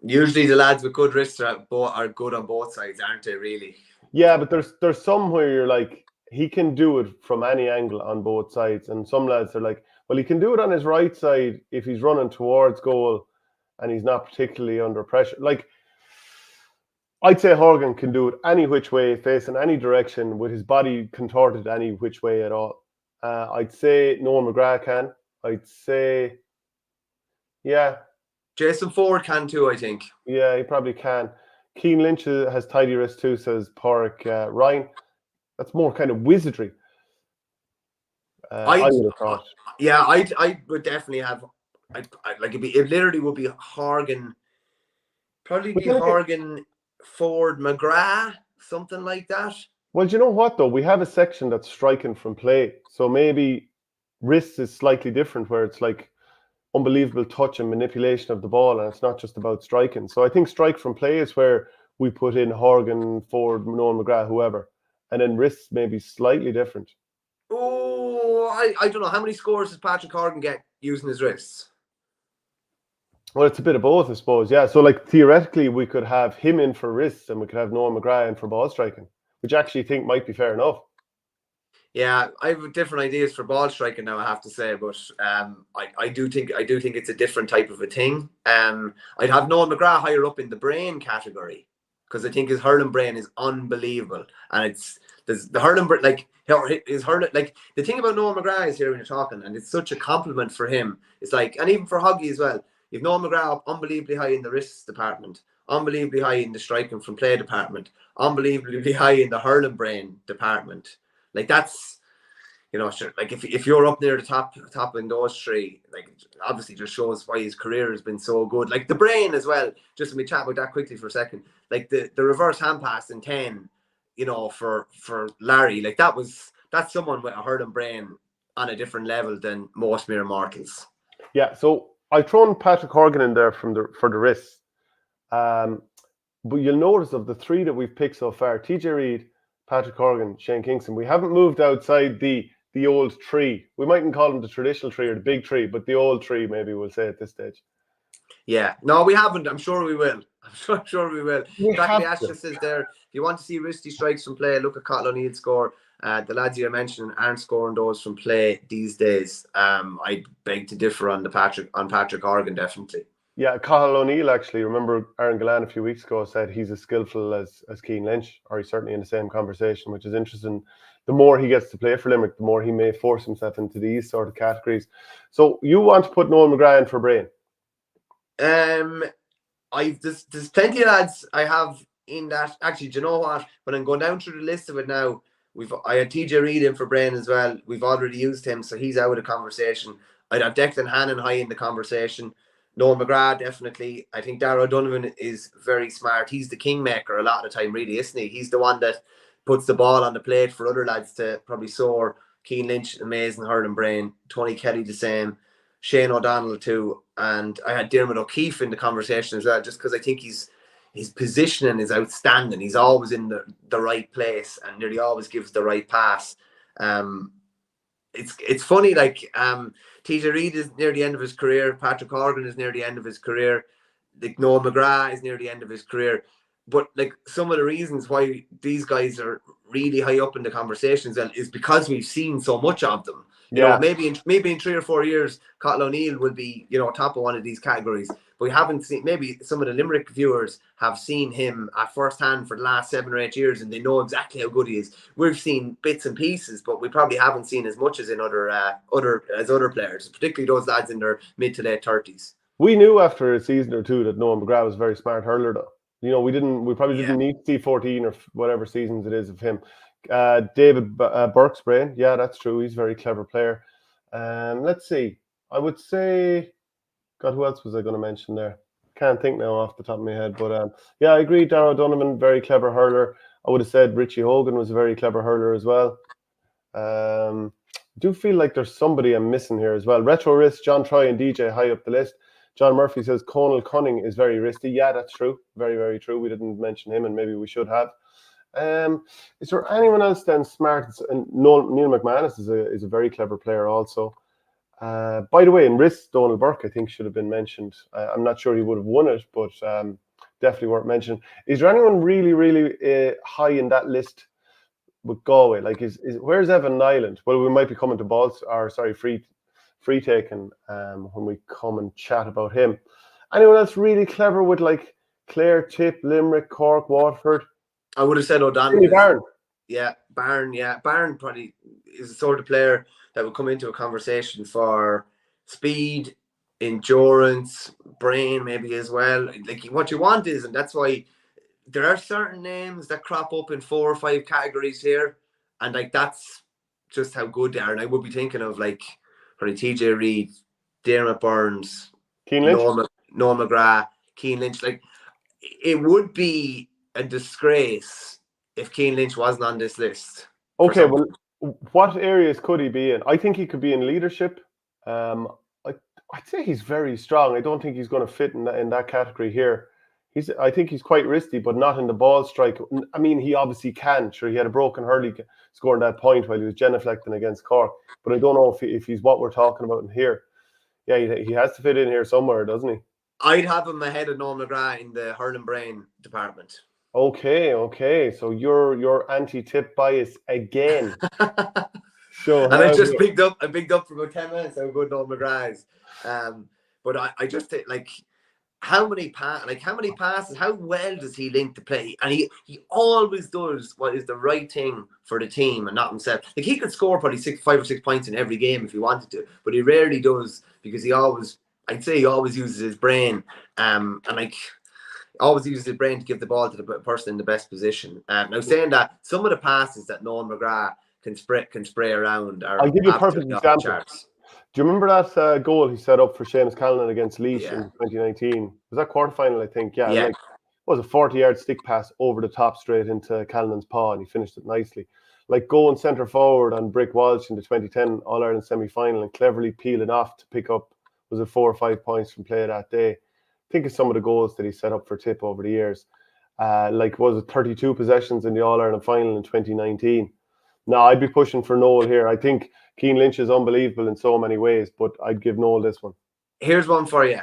Usually the lads with good wrists are good on both sides, aren't they? Really. Yeah, but there's some where you're like, he can do it from any angle on both sides, and some lads are like, well, he can do it on his right side if he's running towards goal and he's not particularly under pressure. Like, I'd say Horgan can do it any which way, facing any direction, with his body contorted any which way at all. I'd say Noel McGrath can. I'd say, yeah. Jason Ford can too, I think. Yeah, he probably can. Keane Lynch has tidy wrists too, says Porrick. Ryan, that's more kind of wizardry. I would have thought. Yeah, I would definitely have. It literally would be Horgan. Probably be Horgan, Ford, McGrath, something like that. Well, do you know what though? We have a section that's striking from play, so maybe wrists is slightly different, where it's like unbelievable touch and manipulation of the ball, and it's not just about striking. So I think strike from play is where we put in Horgan, Ford, Noel McGrath, whoever, and then wrists maybe slightly different. Oh, I don't know. How many scores does Patrick Horgan get using his wrists? Well, it's a bit of both, I suppose. Yeah, so like theoretically, we could have him in for wrists, and we could have Noel McGrath in for ball striking, which I actually think might be fair enough. Yeah, I have different ideas for ball striking now, I have to say, but I do think it's a different type of a thing. I'd have Noel McGrath higher up in the brain category, because I think his hurling brain is unbelievable, and the hurling like his hurling, like the thing about Noel McGrath is here when you're talking, and it's such a compliment for him. It's like, and even for Huggy as well. You've Noel McGrath up unbelievably high in the wrists department, unbelievably high in the striking from play department, unbelievably high in the hurling brain department. Like you know, sure, like if you're up near the top in those three, like obviously just shows why his career has been so good. Like the brain as well. Just let me chat about that quickly for a second. Like the reverse hand pass in 10, you know, for Larry, like that's someone with a hurling brain on a different level than most mere mortals. Yeah, so I've thrown Patrick Horgan in there for the wrists. But you'll notice of the three that we've picked so far, TJ Reid, Patrick Horgan, Shane Kingston, we haven't moved outside the old tree. We mightn't call them the traditional tree or the big tree, but the old tree, maybe we'll say at this stage. Yeah, no, we haven't. I'm sure we will. I'm sure we will. Exactly, Ash just says there, if you want to see wristy strikes from play, look at Cottle O'Neill's score. The lads you mentioned aren't scoring those from play these days. I beg to differ on Patrick Horgan, definitely. Yeah, Cathal O'Neill actually. Remember Aaron Glen a few weeks ago said he's as skillful as Cian Lynch, or he's certainly in the same conversation, which is interesting. The more he gets to play for Limerick, the more he may force himself into these sort of categories. So you want to put Noel McGrath in for Brain? There's plenty of lads I have in that. Actually, do you know what? When I'm going down through the list of it now, I had TJ Reid in for Brain as well. We've already used him, so he's out of the conversation. I'd have Declan Hannon high in the conversation. Noel McGrath, definitely. I think Darragh O'Donovan is very smart. He's the kingmaker a lot of the time, really, isn't he? He's the one that puts the ball on the plate for other lads to probably soar. Cian Lynch, amazing hurling brain. Tony Kelly, the same. Shane O'Donnell, too. And I had Diarmuid O'Keefe in the conversation as well, just because I think his positioning is outstanding. He's always in the right place and nearly always gives the right pass. It's funny, like TJ Reid is near the end of his career. Patrick Horgan is near the end of his career. Like Noel McGrath is near the end of his career. But like some of the reasons why these guys are really high up in the conversations is because we've seen so much of them. You know, maybe in 3 or 4 years, Cottle O'Neill will be, you know, top of one of these categories. But we haven't seen, maybe some of the Limerick viewers have seen him at first hand for the last 7 or 8 years and they know exactly how good he is. We've seen bits and pieces, but we probably haven't seen as much as in other players, particularly those lads in their mid to late 30s. We knew after a season or two that Noel McGrath was a very smart hurler, though. You know, we probably didn't need to see 14 or whatever seasons it is of him. David Burke's brain, yeah, that's true. He's a very clever player. Let's see. I would say, God, who else was I going to mention there? Can't think now off the top of my head. But yeah, I agree. Darragh O'Donovan, very clever hurler. I would have said Richie Hogan was a very clever hurler as well. I do feel like there's somebody I'm missing here as well. Retro Wrist, John Troy and DJ high up the list. John Murphy says Conal Cunning is very wristy. Yeah, that's true. Very, very true. We didn't mention him and maybe we should have. Is there anyone else then smart? And Neil McManus is a very clever player also. By the way, in wrist, Donald Burke I think should have been mentioned. I'm not sure he would have won it, but definitely worth mentioning. Is there anyone really, really high in that list with Galway? Like, where's Evan Nyland? Well, we might be coming to free taken when we come and chat about him. Anyone else really clever with like Clare, Tip, Limerick, Cork, Waterford? I would have said O'Donnell. Barron. Yeah, Barron. Yeah, Barron probably is the sort of player that would come into a conversation for speed, endurance, brain, maybe as well. Like what you want is, and that's why there are certain names that crop up in 4 or 5 categories here, and like that's just how good they are. And I would be thinking of like probably TJ Reid, Dermot Burns, Cian Lynch, Noel McGrath, Cian Lynch. Like it would be a disgrace if Cian Lynch wasn't on this list. Okay, well, what areas could he be in? I think he could be in leadership. I'd say he's very strong. I don't think he's going to fit in that category here. I think he's quite wristy, but not in the ball strike. I mean, he obviously can. Sure, he had a broken hurley scoring that point while he was genuflecting against Cork. But I don't know if he's what we're talking about in here. Yeah, he has to fit in here somewhere, doesn't he? I'd have him ahead of Noel McGrath in the hurling brain department. Okay. So you're anti-tip bias again. So and I just picked up for about 10 minutes how good Noel McGrath is. But I just think like how many passes, how well does he link the play? And he always does what is the right thing for the team and not himself. Like he could score probably 5 or 6 points in every game if he wanted to, but he rarely does because I'd say he always uses his brain. And like always uses his brain to give the ball to the person in the best position. Now saying that, some of the passes that Noel McGrath can spray around are I'll give you a perfect absolutely off the example. charts. Do you remember that goal he set up for Seamus Callan against Laois Yeah. in 2019? Was that quarterfinal, I think? Yeah. Yeah. Like, it was a 40-yard stick pass over the top straight into Callan's paw, and he finished it nicely. Like going centre forward on Brick Walsh in the 2010 All-Ireland semi-final and cleverly peeling off to pick up, was it 4 or 5 points from play that day? Think of some of the goals that he set up for Tip over the years. Like, was it 32 possessions in the All-Ireland final in 2019? No, I'd be pushing for Noel here. I think Keane Lynch is unbelievable in so many ways, but I'd give Noel this one. Here's one for you.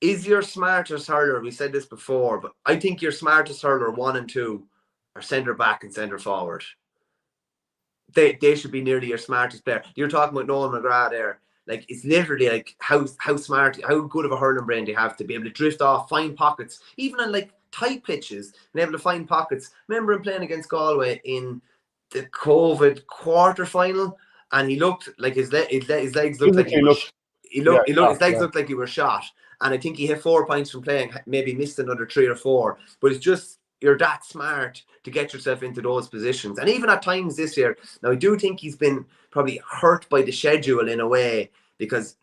Is your smartest hurler, we said this before, but I think your smartest hurler 1 and 2 are centre back and centre forward. They should be nearly your smartest player. You're talking about Noel McGrath there. Like, it's literally like how smart, how good of a hurling brain do you have to be able to drift off, find pockets, even on like tight pitches, and able to find pockets. Remember him playing against Galway in the COVID quarter final, and he looked like his legs looked like his legs looked like he were shot. And I think he hit 4 points from playing, maybe missed another 3 or 4. But it's just, you're that smart to get yourself into those positions. And even at times this year, now I do think he's been probably hurt by the schedule in a way, because,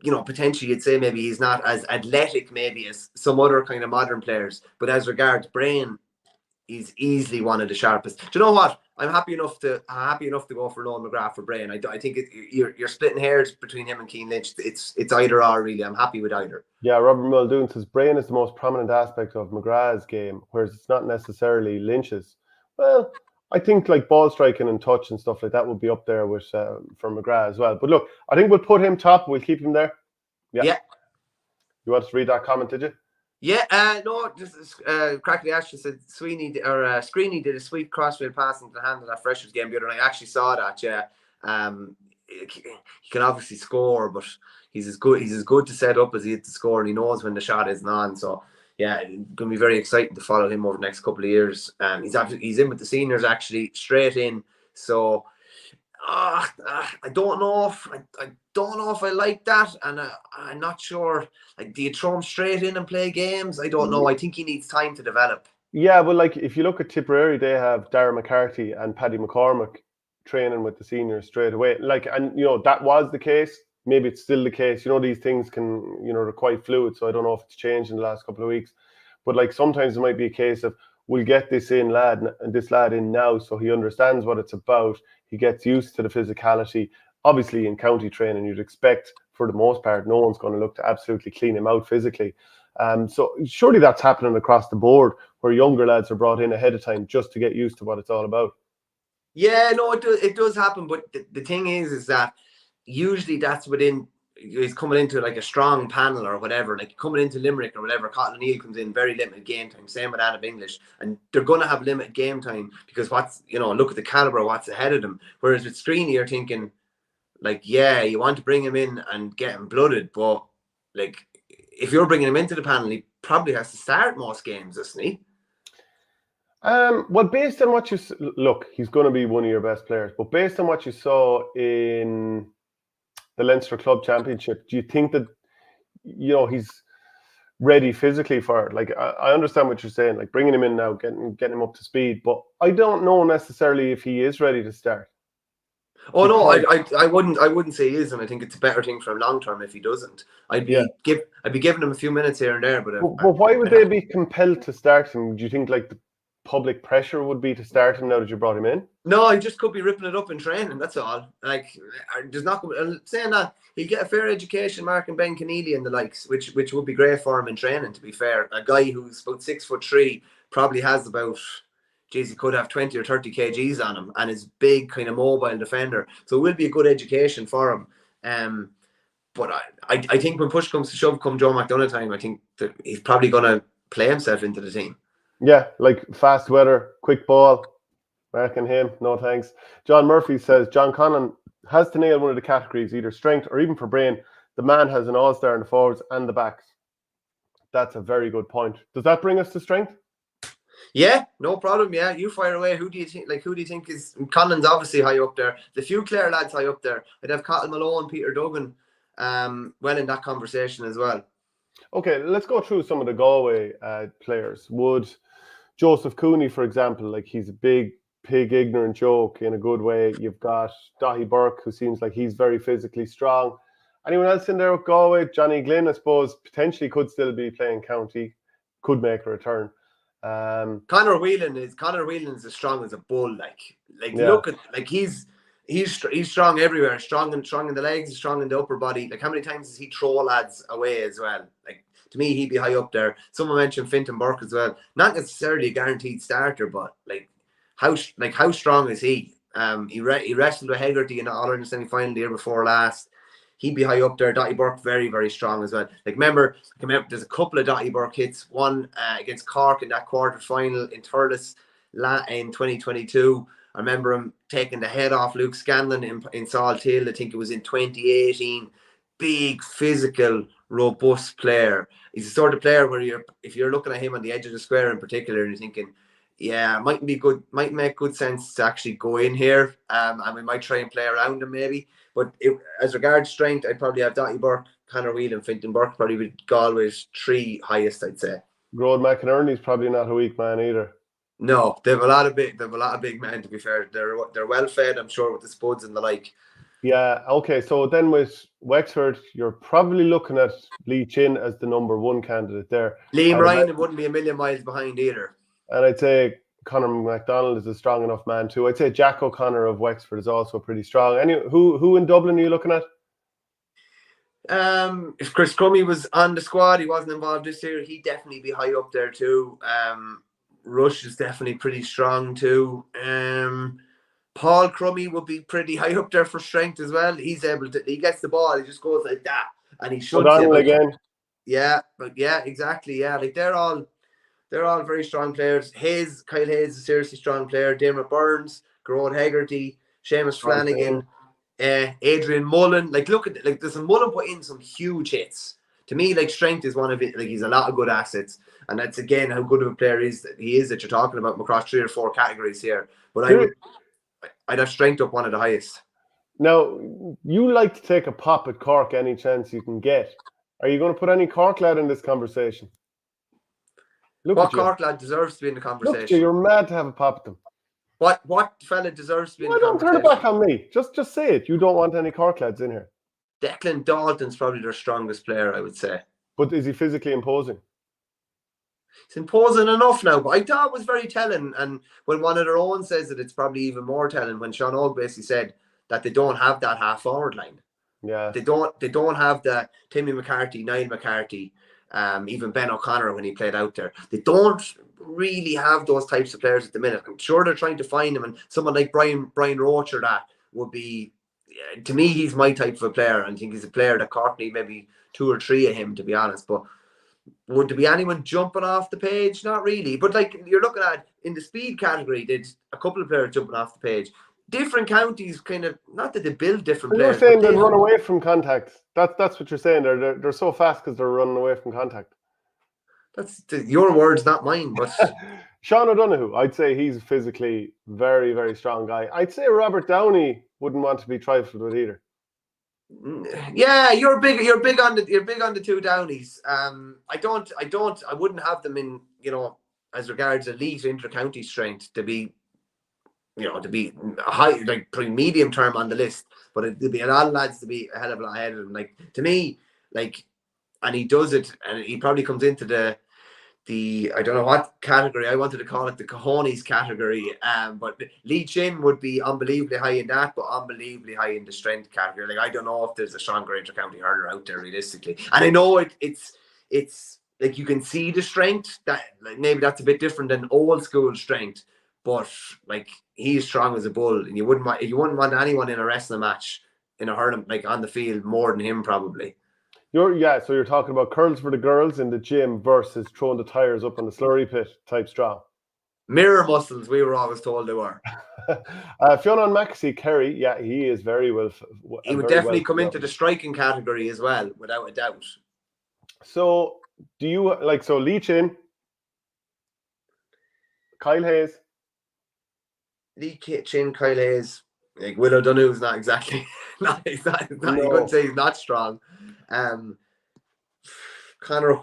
you know, potentially you'd say maybe he's not as athletic maybe as some other kind of modern players. But as regards brain, he's easily one of the sharpest. Do you know what? I'm happy enough to go for Noel McGrath for brain. I think you're splitting hairs between him and Keane Lynch. It's either or really. I'm happy with either. Yeah, Robert Muldoon says brain is the most prominent aspect of McGrath's game, whereas it's not necessarily Lynch's. Well, I think like ball striking and touch and stuff like that would be up there with for McGrath as well. But look, I think we'll put him top. We'll keep him there. Yeah. You want us to read that comment, did you? Yeah, no, just Crackly Ash just said Screeney did a sweet crossfield pass into the hand of that Freshers game the other night. I actually saw that. Yeah, he can obviously score, but he's as good to set up as he is to score, and he knows when the shot isn't on. So yeah, it's going to be very exciting to follow him over the next couple of years. He's in with the seniors actually, straight in. So I don't know if I like that, and I'm not sure. Like, do you throw him straight in and play games? I don't know. I think he needs time to develop. Yeah, but like if you look at Tipperary, they have Darragh McCarthy and Paddy McCormick training with the seniors straight away. Like, and you know that was the case. Maybe it's still the case. You know, these things can, you know, they're quite fluid. So I don't know if it's changed in the last couple of weeks. But like sometimes it might be a case of we'll get this lad in now, so he understands what it's about. He gets used to the physicality. Obviously, in county training, you'd expect, for the most part, no one's going to look to absolutely clean him out physically. So surely that's happening across the board, where younger lads are brought in ahead of time just to get used to what it's all about. Yeah, no, it does happen. But the thing is that usually that's he's coming into like a strong panel or whatever, like coming into Limerick or whatever. Cotton O'Neill comes in, very limited game time. Same with Adam English, and they're going to have limited game time because look at the caliber, what's ahead of them. Whereas with Screeney, you're thinking, like, yeah, you want to bring him in and get him blooded, but like if you're bringing him into the panel, he probably has to start most games, doesn't he? Well, based on what you look, he's going to be one of your best players. But based on what you saw in the Leinster Club Championship, do you think that, you know, he's ready physically for it? Like, I understand what you're saying, like bringing him in now, getting him up to speed, but I don't know necessarily if he is ready to start. Oh no, I wouldn't say he is, and I think it's a better thing for him long term if he doesn't. I'd be giving him a few minutes here and there, but why would they be compelled to start him? Do you think like the public pressure would be to start him now that you brought him in? No, he just could be ripping it up in training. That's all. Like, there's not saying that he'll get a fair education, Mark and Ben Keneally and the likes, which would be great for him in training. To be fair, a guy who's about 6'3" probably has about, he could have 20 or 30 kgs on him, and is big, kind of mobile defender. So it will be a good education for him. But I think when push comes to shove, come Joe McDonough time, I think that he's probably going to play himself into the team. Yeah, like fast weather, quick ball. Marking him, no thanks. John Murphy says John Conlon has to nail one of the categories, either strength or even for brain. The man has an all-star in the forwards and the backs. That's a very good point. Does that bring us to strength? Yeah, no problem. Yeah, you fire away. Who do you think is Conlon's obviously high up there? The few Clare lads high up there. I'd have Cathal Malone, Peter Duggan, well in that conversation as well. Okay, let's go through some of the Galway players. Would Joseph Cooney, for example, like he's a big pig ignorant joke in a good way. You've got Dahi Burke, who seems like he's very physically strong. Anyone else in there with Galway? Johnny Glen, I suppose, potentially could still be playing county, could make a return. Conor Whelan is as strong as a bull. Yeah. Look at he's strong everywhere. Strong in the legs, strong in the upper body. Like, how many times does he throw lads away as well? Like, to me, he'd be high up there. Someone mentioned Fintan Burke as well. Not necessarily a guaranteed starter, but how strong is he? He wrestled with Hegarty in the All-Ireland semi-final the year before last. He'd be high up there. Dottie Burke, very, very strong as well. Like, remember, there's a couple of Dottie Burke hits. One against Cork in that quarter-final in Thurles in 2022. I remember him taking the head off Luke Scanlon in Salthill. I think it was in 2018. Big, physical, robust player. He's the sort of player where if you're looking at him on the edge of the square in particular, and you're thinking, yeah, might make good sense to actually go in here. And we might try and play around him maybe. But as regards strength, I'd probably have Dottie Burke, Conor Whelan, Fintan Burke, probably with Galway's 3 highest, I'd say. Road McInerney's probably not a weak man either. No, they have a lot of big men, to be fair. They're well fed, I'm sure, with the spuds and the like. Yeah, okay. So then with Wexford, you're probably looking at Lee Chin as the number 1 candidate there. Liam Ryan wouldn't be a million miles behind either. And I'd say Conor MacDonald is a strong enough man too. I'd say Jack O'Connor of Wexford is also pretty strong. Who in Dublin are you looking at? If Chris Crummey was on the squad, he wasn't involved this year, he'd definitely be high up there too. Rush is definitely pretty strong too. Paul Crummey would be pretty high up there for strength as well. He gets the ball, he just goes like that, and he should. Again. Yeah, but yeah, exactly. Yeah, like they're all very strong players. Kyle Hayes is a seriously strong player. Dermot Burns, Gerard Hegarty, Seamus Flanagan, Adrian Mullen. Like, look at there's a Mullen put in some huge hits. To me, like, strength is one of it. Like, he's a lot of good assets, and that's again how good of a player he is that you're talking about across 3 or 4 categories here. But I'd have strength up one of the highest. Now, you like to take a pop at Cork any chance you can get. Are you going to put any Cork lad in this conversation? What Cork lad deserves to be in the conversation? Look, you're mad to have a pop at them. What fella deserves to be in the conversation? Don't turn it back on me. Just say it. You don't want any Cork lads in here. Declan Dalton's probably their strongest player, I would say. But is he physically imposing? It's imposing enough now, but I thought it was very telling. And when one of their own says it, it's probably even more telling when Sean Old basically said that they don't have that half-forward line. Yeah. They don't have the Timmy McCarthy, Niall McCarthy, even Ben O'Connor when he played out there. They don't really have those types of players at the minute. I'm sure they're trying to find them, and someone like Brian Roach or that would be, to me, he's my type of a player. I think he's a player that Cork need maybe 2 or 3 of him, to be honest. But would there be anyone jumping off the page? Not really. But like you're looking at in the speed category, there's a couple of players jumping off the page. Different counties, kind of, not that they build different players. You're saying they run away from contact. That's what you're saying. They're so fast because they're running away from contact. That's your words, not mine. But Sean O'Donoghue, I'd say he's physically very, very strong guy. I'd say Robert Downey wouldn't want to be trifled with either. Yeah, you're big on the 2 Downies. I wouldn't have them in, as regards elite inter-county strength to be a high, like, pretty medium term on the list, but there'd be a lot of lads to be a hell of a lot ahead of him. Like, to me, like, and he does it, and he probably comes into the I don't know what category, I wanted to call it the cojones category, but Lee Chin would be unbelievably high in that, but unbelievably high in the strength category. Like, I don't know if there's a stronger inter-county hurler out there realistically, and I know it's like you can see the strength, that like maybe that's a bit different than old school strength, but like he's strong as a bull, and you wouldn't want anyone in a wrestling match in a hurling, like, on the field more than him probably. So you're talking about curls for the girls in the gym versus throwing the tires up on the slurry pit type strong. Mirror muscles, we were always told they were. Fionn Mackesy, Kerry, yeah, he is very well. He would definitely come into the striking category as well, without a doubt. So, do you like Lee Chin, Kyle Hayes? Lee Chin, Kyle Hayes, like Will O'Donoghue's not exactly. No. You couldn't say he's not strong. Conor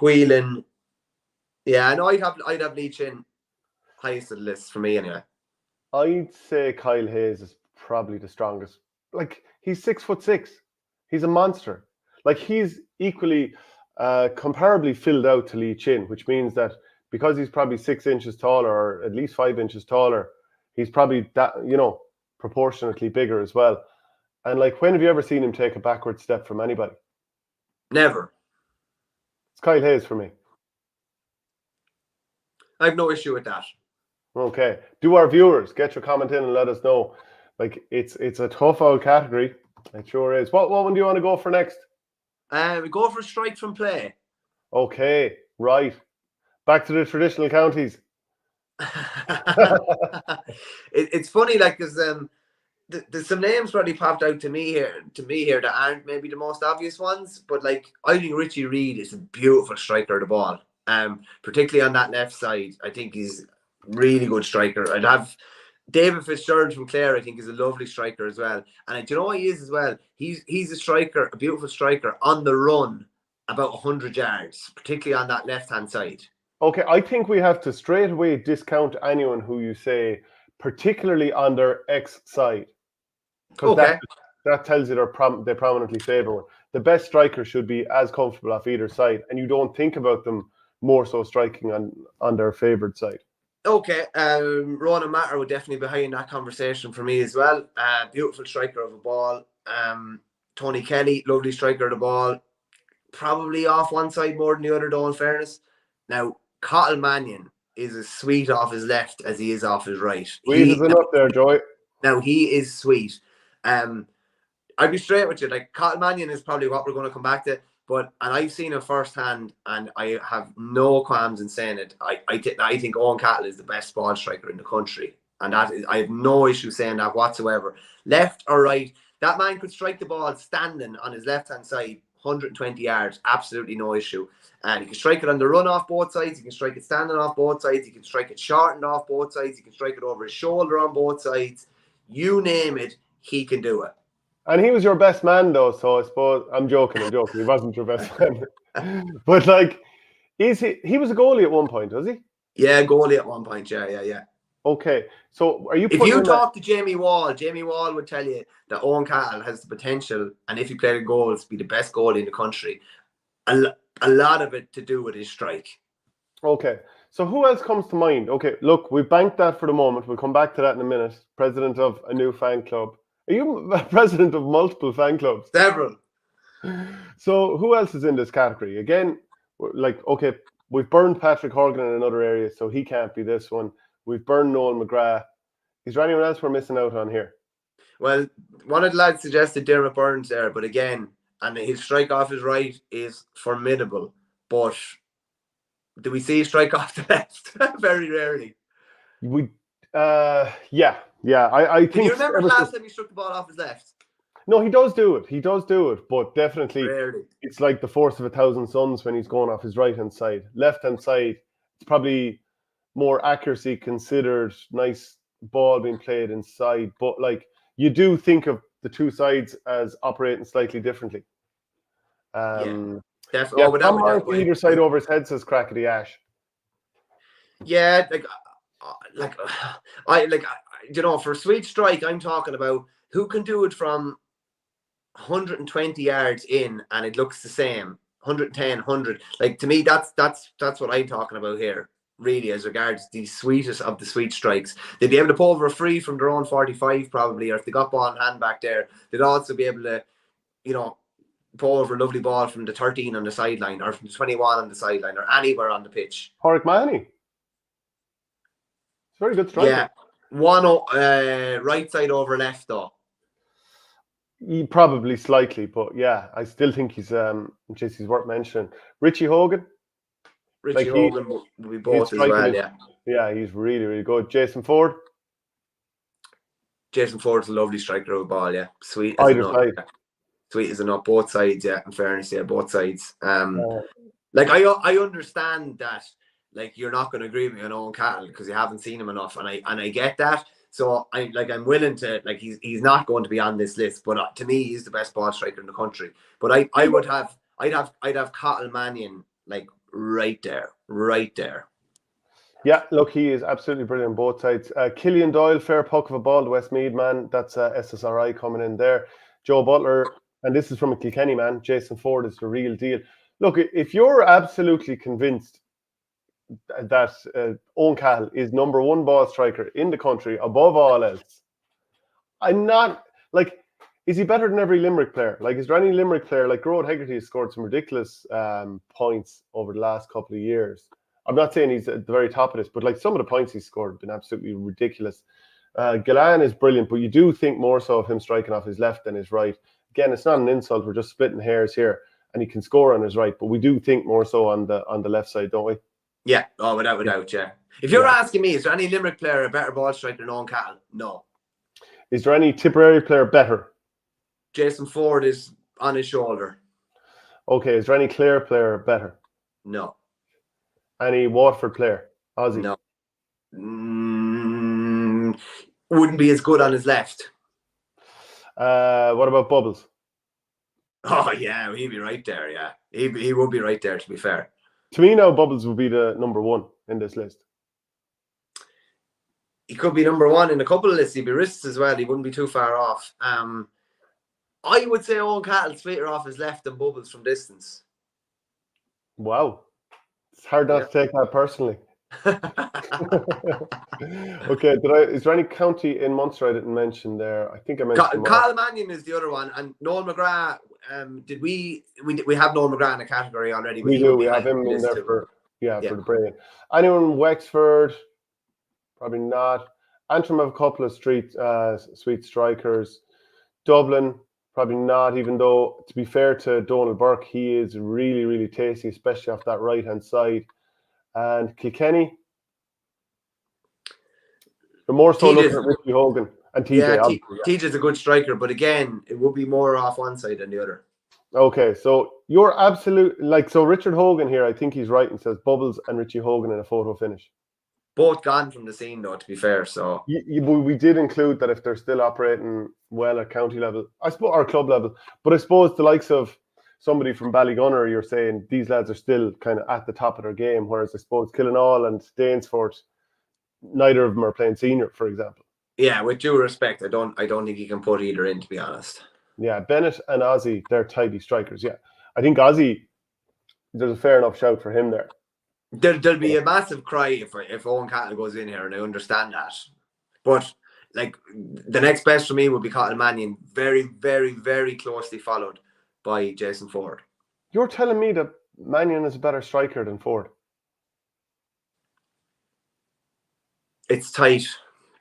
Whelan, yeah, I know I'd have Lee Chin highest of the list for me anyway. I'd say Kyle Hayes is probably the strongest. Like, he's 6'6". He's a monster. Like, he's equally, comparably filled out to Lee Chin, which means that because he's probably 6 inches taller, or at least 5 inches taller, he's probably that, proportionately bigger as well. And like, when have you ever seen him take a backward step from anybody? Never. It's Kyle Hayes for me. I have no issue with that. Okay. Do our viewers get your comment in and let us know? Like, it's a tough old category. It sure is. What one do you want to go for next? We go for strike from play. Okay, right. Back to the traditional counties. It's funny, like, because there's some names already popped out to me here that aren't maybe the most obvious ones, but like, I think Richie Reid is a beautiful striker of the ball. Particularly on that left side, I think he's really good striker. I'd have David Fitzgerald from Clare, I think, is a lovely striker as well. And do you know what he is as well? He's a striker, a beautiful striker on the run, about 100 yards, particularly on that left-hand side. Okay, I think we have to straight away discount anyone who you say, particularly on their X side. Because that tells you they prominently favour one. The best striker should be as comfortable off either side, and you don't think about them more so striking on their favoured side. Okay, Ronan Matter would definitely be high in that conversation for me as well. Beautiful striker of a ball. Tony Kelly, lovely striker of the ball. Probably off one side more than the other, though, in fairness. Now, Cottle Mannion is as sweet off his left as he is off his right. Sweet is enough there, Joy. Now, he is sweet. I'd be straight with you. Like, Cottle Mannion is probably what we're going to come back to. And I've seen it firsthand, and I have no qualms in saying it. I think Owen Cattle is the best ball striker in the country, and I have no issue saying that whatsoever. Left or right, that man could strike the ball standing on his left-hand side, 120 yards, absolutely no issue. And he can strike it on the run off both sides. He can strike it standing off both sides. He can strike it shortened off both sides. He can strike it over his shoulder on both sides. You name it, he can do it. And he was your best man, though, so I suppose I'm joking. He wasn't your best man. But like, he was a goalie at one point, was he? Yeah, goalie at one point, yeah. Okay. So are you if you talk to Jamie Wall would tell you that Owen Cattle has the potential, and if he played goals, be the best goalie in the country. A lot of it to do with his strike. Okay. So who else comes to mind? Okay, look, we banked that for the moment. We'll come back to that in a minute. President of a new fan club. Are you president of multiple fan clubs? Several. So who else is in this category? Again, like, okay, we've burned Patrick Horgan in another area, so he can't be this one. We've burned Noel McGrath. Is there anyone else we're missing out on here? Well, one of the lads suggested Dermot Burns there, but again, and his strike off his right is formidable. But do we see a strike off the left? Very rarely. Yeah. I think. Do you remember the last time he struck the ball off his left? No, he does do it. But definitely, rarely. It's like the force of 1,000 suns when he's going off his right-hand side. Left-hand side, it's probably more accuracy considered, nice ball being played inside. But like, you do think of the two sides as operating slightly differently. Definitely. Either side over his head, says Crackety Ash. Yeah, for sweet strike, I'm talking about who can do it from 120 yards in and it looks the same. 110, 100. Like, to me, that's what I'm talking about here, really, as regards the sweetest of the sweet strikes. They'd be able to pull over a free from their own 45 probably, or if they got ball in hand back there, they'd also be able to, pull over a lovely ball from the 13 on the sideline, or from the 21 on the sideline, or anywhere on the pitch. Pádraig Mahoney. It's a very good striker. Yeah. One right side over left, though. Probably slightly, but yeah, I still think he's worth mentioning. Richie Hogan. Hogan will be both as well, yeah. Yeah, he's really, really good. Jason Ford. Jason Ford's a lovely striker of a ball, yeah. Sweet as a nut, both sides, yeah. In fairness, yeah, both sides. I understand that, like, you're not going to agree with me on Owen Cattle because you haven't seen him enough, and I get that. So I'm willing to, like, he's not going to be on this list, but to me he's the best ball striker in the country. But I'd have Cottle Mannion, like, right there. Yeah, look, he is absolutely brilliant on both sides. Killian Doyle, fair puck of a ball, the Westmead man. That's SSRI coming in there. Joe Butler, and this is from a Kilkenny man. Jason Ford is the real deal. Look, if you're absolutely convinced that Owen Cahill is number one ball striker in the country above all else, I'm not like. Is he better than every Limerick player? Like, is there any Limerick player like Grode Hegarty has scored some ridiculous points over the last couple of years? I'm not saying he's at the very top of this, but like some of the points he's scored have been absolutely ridiculous. Glen is brilliant, but you do think more so of him striking off his left than his right. Again, it's not an insult. We're just splitting hairs here, and he can score on his right, but we do think more so on the left side, don't we? Yeah, without doubt, yeah. If you're asking me, is there any Limerick player a better ball striker than Owen Cahill? No. Is there any Tipperary player better? Jason Ford is on his shoulder. Okay, is there any Clare player better? No. Any Waterford player? Aussie? No. Wouldn't be as good on his left. What about Bubbles? Oh, yeah, he'd be right there, yeah. He would be right there, to be fair. To me now, Bubbles would be the number one in this list. He could be number one in a couple of lists. He'd be risks as well. He wouldn't be too far off. I would say Owen Cahill's sweeter off his left than Bubbles from distance. Wow. It's hard not to take that personally. Okay, is there any county in Munster I didn't mention there? I think I mentioned Carl Mannion is the other one, and Noel McGrath. Did we have Noel McGrath in a category already? We do. We have him in there for the brilliant. Anyone in Wexford? Probably not. Antrim have a couple of sweet strikers. Dublin, probably not, even though, to be fair to Donald Burke, he is really, really tasty, especially off that right-hand side. And Kilkenny, they're more so looking at Richie Hogan and TJ. Yeah, TJ's a good striker, but again, it would be more off one side than the other. Okay, so you're absolute, so Richard Hogan here, I think he's right and says Bubbles and Richie Hogan in a photo finish. Both gone from the scene, though, to be fair. So we did include that if they're still operating well at county level, I suppose, or club level, but I suppose the likes of somebody from Ballygunner, you're saying these lads are still kind of at the top of their game, whereas I suppose Killinall and Danesfort, neither of them are playing senior, for example. Yeah, with due respect, I don't think you can put either in, to be honest. Yeah, Bennett and Ozzy, they're tidy strikers. Yeah, I think Ozzy, there's a fair enough shout for him there. There'll be a massive cry if Owen Cahill goes in here, and I understand that. But like the next best for me would be Carl Mannion, very, very, very closely followed by Jason Ford. You're telling me that Mannion is a better striker than Ford? It's tight.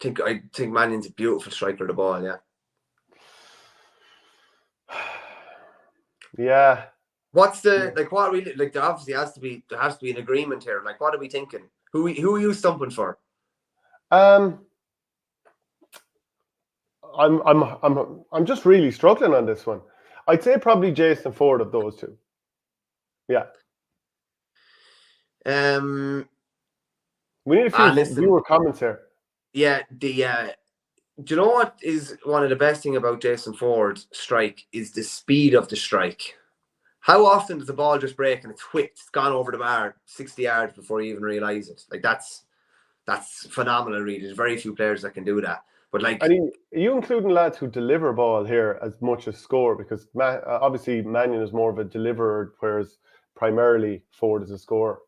I think Mannion's a beautiful striker of the ball, yeah. Yeah. What's the what we like? There obviously has to be an agreement here. Like, what are we thinking? Who are you stumping for? I'm just really struggling on this one. I'd say probably Jason Ford of those two. Yeah. We need a few viewer comments here. Yeah, do you know what is one of the best thing about Jason Ford's strike is the speed of the strike. How often does the ball just break and it's whipped, it's gone over the bar 60 yards before you even realise it? Like that's phenomenal, really. There's very few players that can do that. But like, I mean, are you including lads who deliver ball here as much as score? Because obviously Mannion is more of a deliverer, whereas primarily Ford is a scorer.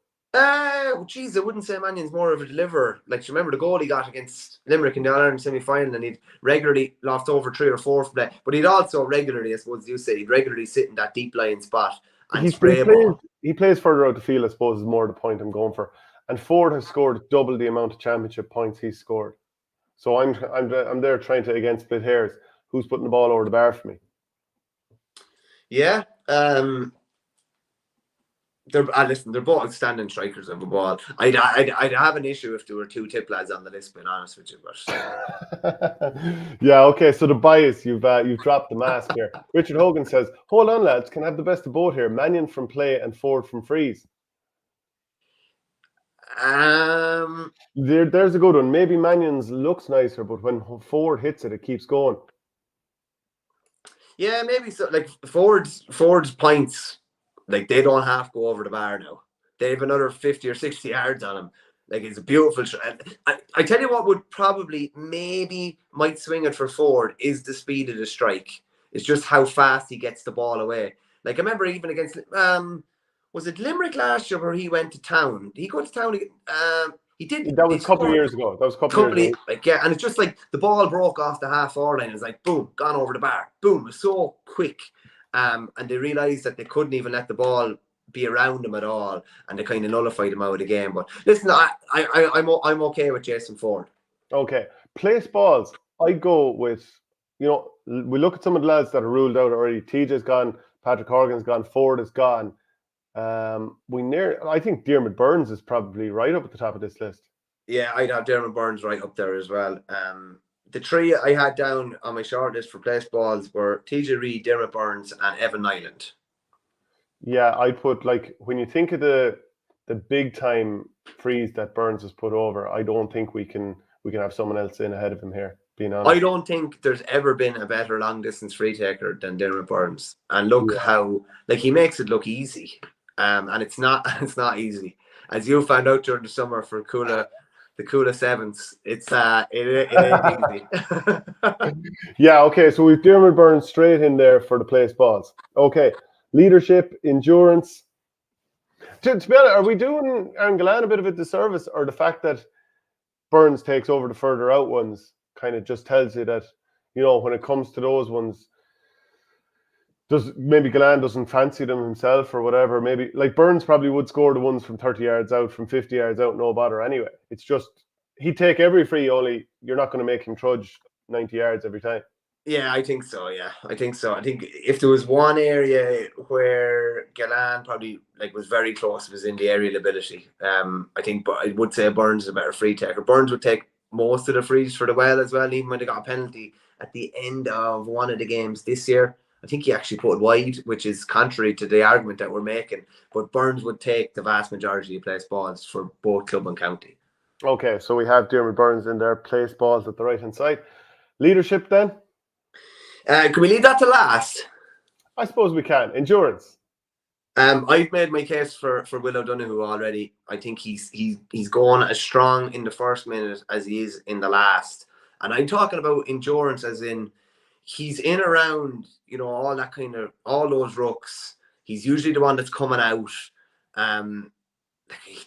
Geez, I wouldn't say Mannion's more of a deliverer. Like, you remember the goal he got against Limerick in the All-Ireland semi-final, and he'd regularly lost over 3 or 4 for play. But he'd also regularly, I suppose you say, he'd regularly sit in that deep line spot and spray ball. He plays further out the field, I suppose, is more the point I'm going for. And Ford has scored double the amount of championship points he's scored. So I'm there trying to, again, split hairs. Who's putting the ball over the bar for me? Yeah. They're both outstanding strikers of the ball. I'd have an issue if there were 2 tip lads on the list, being honest with you. But yeah, okay. So the bias, you've dropped the mask here. Richard Hogan says, "Hold on, lads, can I have the best of both here? Mannion from play and Ford from freeze." There's a good one. Maybe Mannion's looks nicer, but when Ford hits it, it keeps going. Yeah, maybe so. Like Ford's points. Like, they don't have to go over the bar now. They have another 50 or 60 yards on them. Like, it's a beautiful shot. I tell you what would probably might swing it for Ford is the speed of the strike. It's just how fast he gets the ball away. Like, I remember even against was it Limerick last year where he went to town? Did he go to town? He did. That was a couple of years ago. Like, yeah, and it's just like the ball broke off the half-hour line. It's like boom, gone over the bar. Boom, it was so quick. And they realised that they couldn't even let the ball be around him at all, and they kind of nullified him out of the game. But listen, I'm okay with Jason Ford. Okay, place balls. I go with, we look at some of the lads that are ruled out already. TJ's gone, Patrick Horgan's gone, Ford is gone. I think Diarmaid Burns is probably right up at the top of this list. Yeah, I'd have Diarmaid Burns right up there as well. The three I had down on my short list for place balls were TJ Reid, Diarmaid Burns, and Evan Nyland. Yeah, I'd put, like, when you think of the big time freeze that Burns has put over, I don't think we can have someone else in ahead of him here, being honest. I don't think there's ever been a better long distance free taker than Diarmaid Burns. And look how, like, he makes it look easy. And it's not easy. As you found out during the summer for the Coola Sevens, it ain't easy. Yeah, okay, so we've Diarmaid Burns straight in there for the place balls. Okay. Leadership, endurance. To be honest, are we doing Aaron Glen a bit of a disservice, or the fact that Burns takes over the further out ones kind of just tells you that, when it comes to those ones, maybe Glen doesn't fancy them himself or whatever. Maybe, like, Burns probably would score the ones from 30 yards out, from 50 yards out, no bother anyway. It's just, he'd take every free, only you're not going to make him trudge 90 yards every time. Yeah, I think so. I think if there was one area where Glen probably was very close, it was in the aerial ability. I would say Burns is a better free taker. Burns would take most of the frees for the well as well, even when they got a penalty at the end of one of the games this year. I think he actually put it wide, which is contrary to the argument that we're making. But Burns would take the vast majority of place balls for both club and county. Okay, so we have Diarmaid Burns in there, place balls at the right-hand side. Leadership then? Can we leave that to last? I suppose we can. Endurance. I've made my case for Will O'Donoghue already. I think he's going as strong in the first minute as he is in the last. And I'm talking about endurance as in he's in around, all that all those rucks. He's usually the one that's coming out.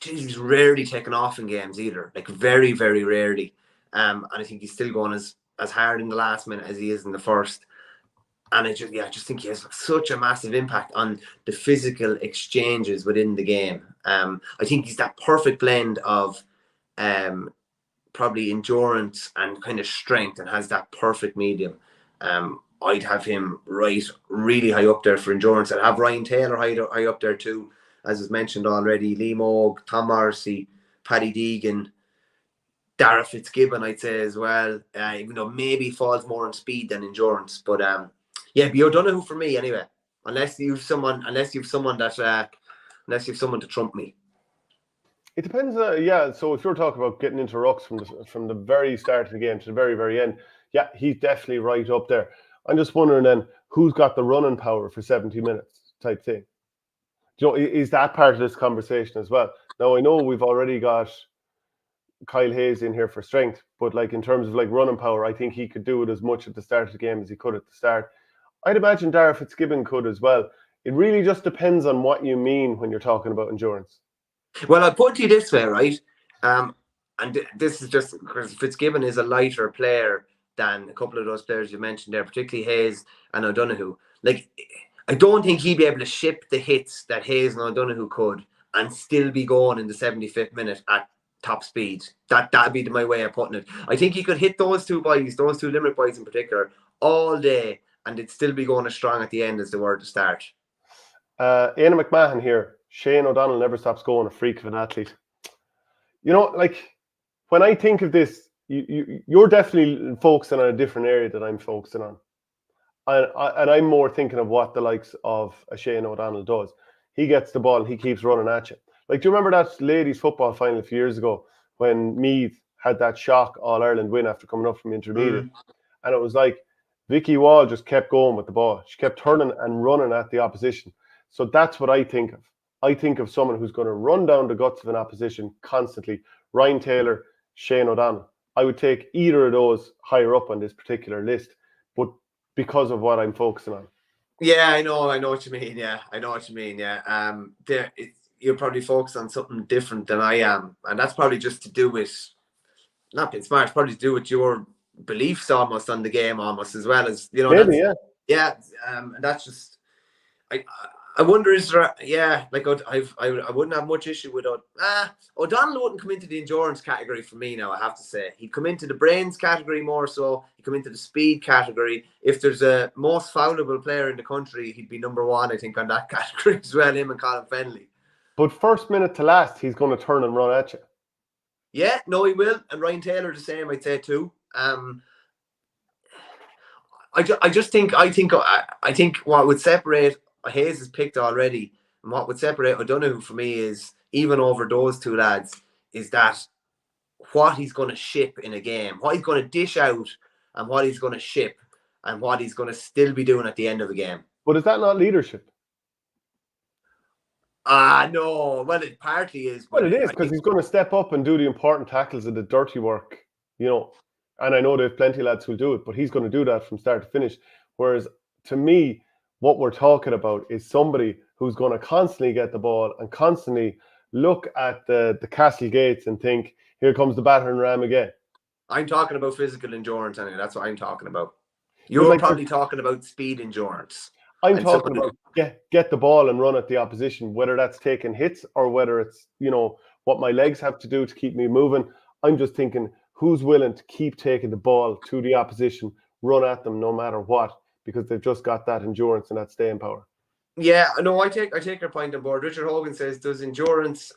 He's rarely taken off in games either. Like, very, very rarely. And I think he's still going as hard in the last minute as he is in the first. And I just think he has such a massive impact on the physical exchanges within the game. I think he's that perfect blend of probably endurance and kind of strength, and has that perfect medium. I'd have him really high up there for endurance. I'd have Ryan Taylor high up there too, as was mentioned already. Lee Moog, Tom Morrissey, Paddy Deegan, Dara Fitzgibbon, I'd say as well. Even though maybe falls more on speed than endurance, but be O'Donoghue for me anyway. Unless you've someone to trump me. It depends. So if you're talking about getting into rucks from the very start of the game to the very, very end, yeah, he's definitely right up there. I'm just wondering then, who's got the running power for 70 minutes type thing? Is that part of this conversation as well? Now, I know we've already got Kyle Hayes in here for strength, but in terms of running power, I think he could do it as much at the start of the game as he could at the start. I'd imagine Dara Fitzgibbon could as well. It really just depends on what you mean when you're talking about endurance. Well, I'll put it to you this way, right? And this is just because Fitzgibbon is a lighter player than a couple of those players you mentioned there, particularly Hayes and O'Donoghue. I don't think he'd be able to ship the hits that Hayes and O'Donoghue could and still be going in the 75th minute at top speed. That'd be my way of putting it. I think he could hit those two Limerick boys in particular, all day, and it'd still be going as strong at the end as they were to start. Éanna McMahon here. Shane O'Donnell never stops going, a freak of an athlete. When I think of this, you're definitely focusing on a different area that I'm focusing on. And I'm more thinking of what the likes of a Shane O'Donnell does. He gets the ball and he keeps running at you. Do you remember that ladies' football final a few years ago when Meath had that shock All-Ireland win after coming up from intermediate? And it was like Vicky Wall just kept going with the ball. She kept turning and running at the opposition. So that's what I think of. I think of someone who's going to run down the guts of an opposition constantly. Ryan Taylor, Shane O'Donnell. I would take either of those higher up on this particular list, but because of what I'm focusing on. Yeah, I know what you mean. Yeah, I know what you mean. Yeah, you're probably focused on something different than I am, and that's probably just to do with not being smart. It's probably to do with your beliefs almost on the game, almost as well as Maybe, yeah. And that's just I wonder, is there, like I wouldn't have much issue with O'Donnell wouldn't come into the endurance category for me now, I have to say. He'd come into the brains category more so. He'd come into the speed category. If there's a most foulable player in the country, he'd be number one, I think, on that category as well, him and Colin Fennelly. But first minute to last, he's going to turn and run at you. Yeah, no, he will. And Ryan Taylor the same, I'd say too. I think what would separate Hayes is picked already, and what would separate O'Donoghue for me is, even over those two lads, is that what he's going to ship in a game, what he's going to dish out, and what he's going to ship, and what he's going to still be doing at the end of a game. But is that not leadership? No. Well, it partly is. Well, it is, because he's going to step up and do the important tackles and the dirty work, And I know there's plenty of lads who'll do it, but he's going to do that from start to finish. Whereas, to me, what we're talking about is somebody who's going to constantly get the ball and constantly look at the castle gates and think, here comes the battering ram again. I'm talking about physical endurance, anyway. That's what I'm talking about. You're probably talking about speed endurance. I'm talking about get the ball and run at the opposition, whether that's taking hits or whether it's, what my legs have to do to keep me moving. I'm just thinking, who's willing to keep taking the ball to the opposition, run at them no matter what, because they've just got that endurance and that staying power. Yeah, no, I take your point on board. Richard Hogan says, does endurance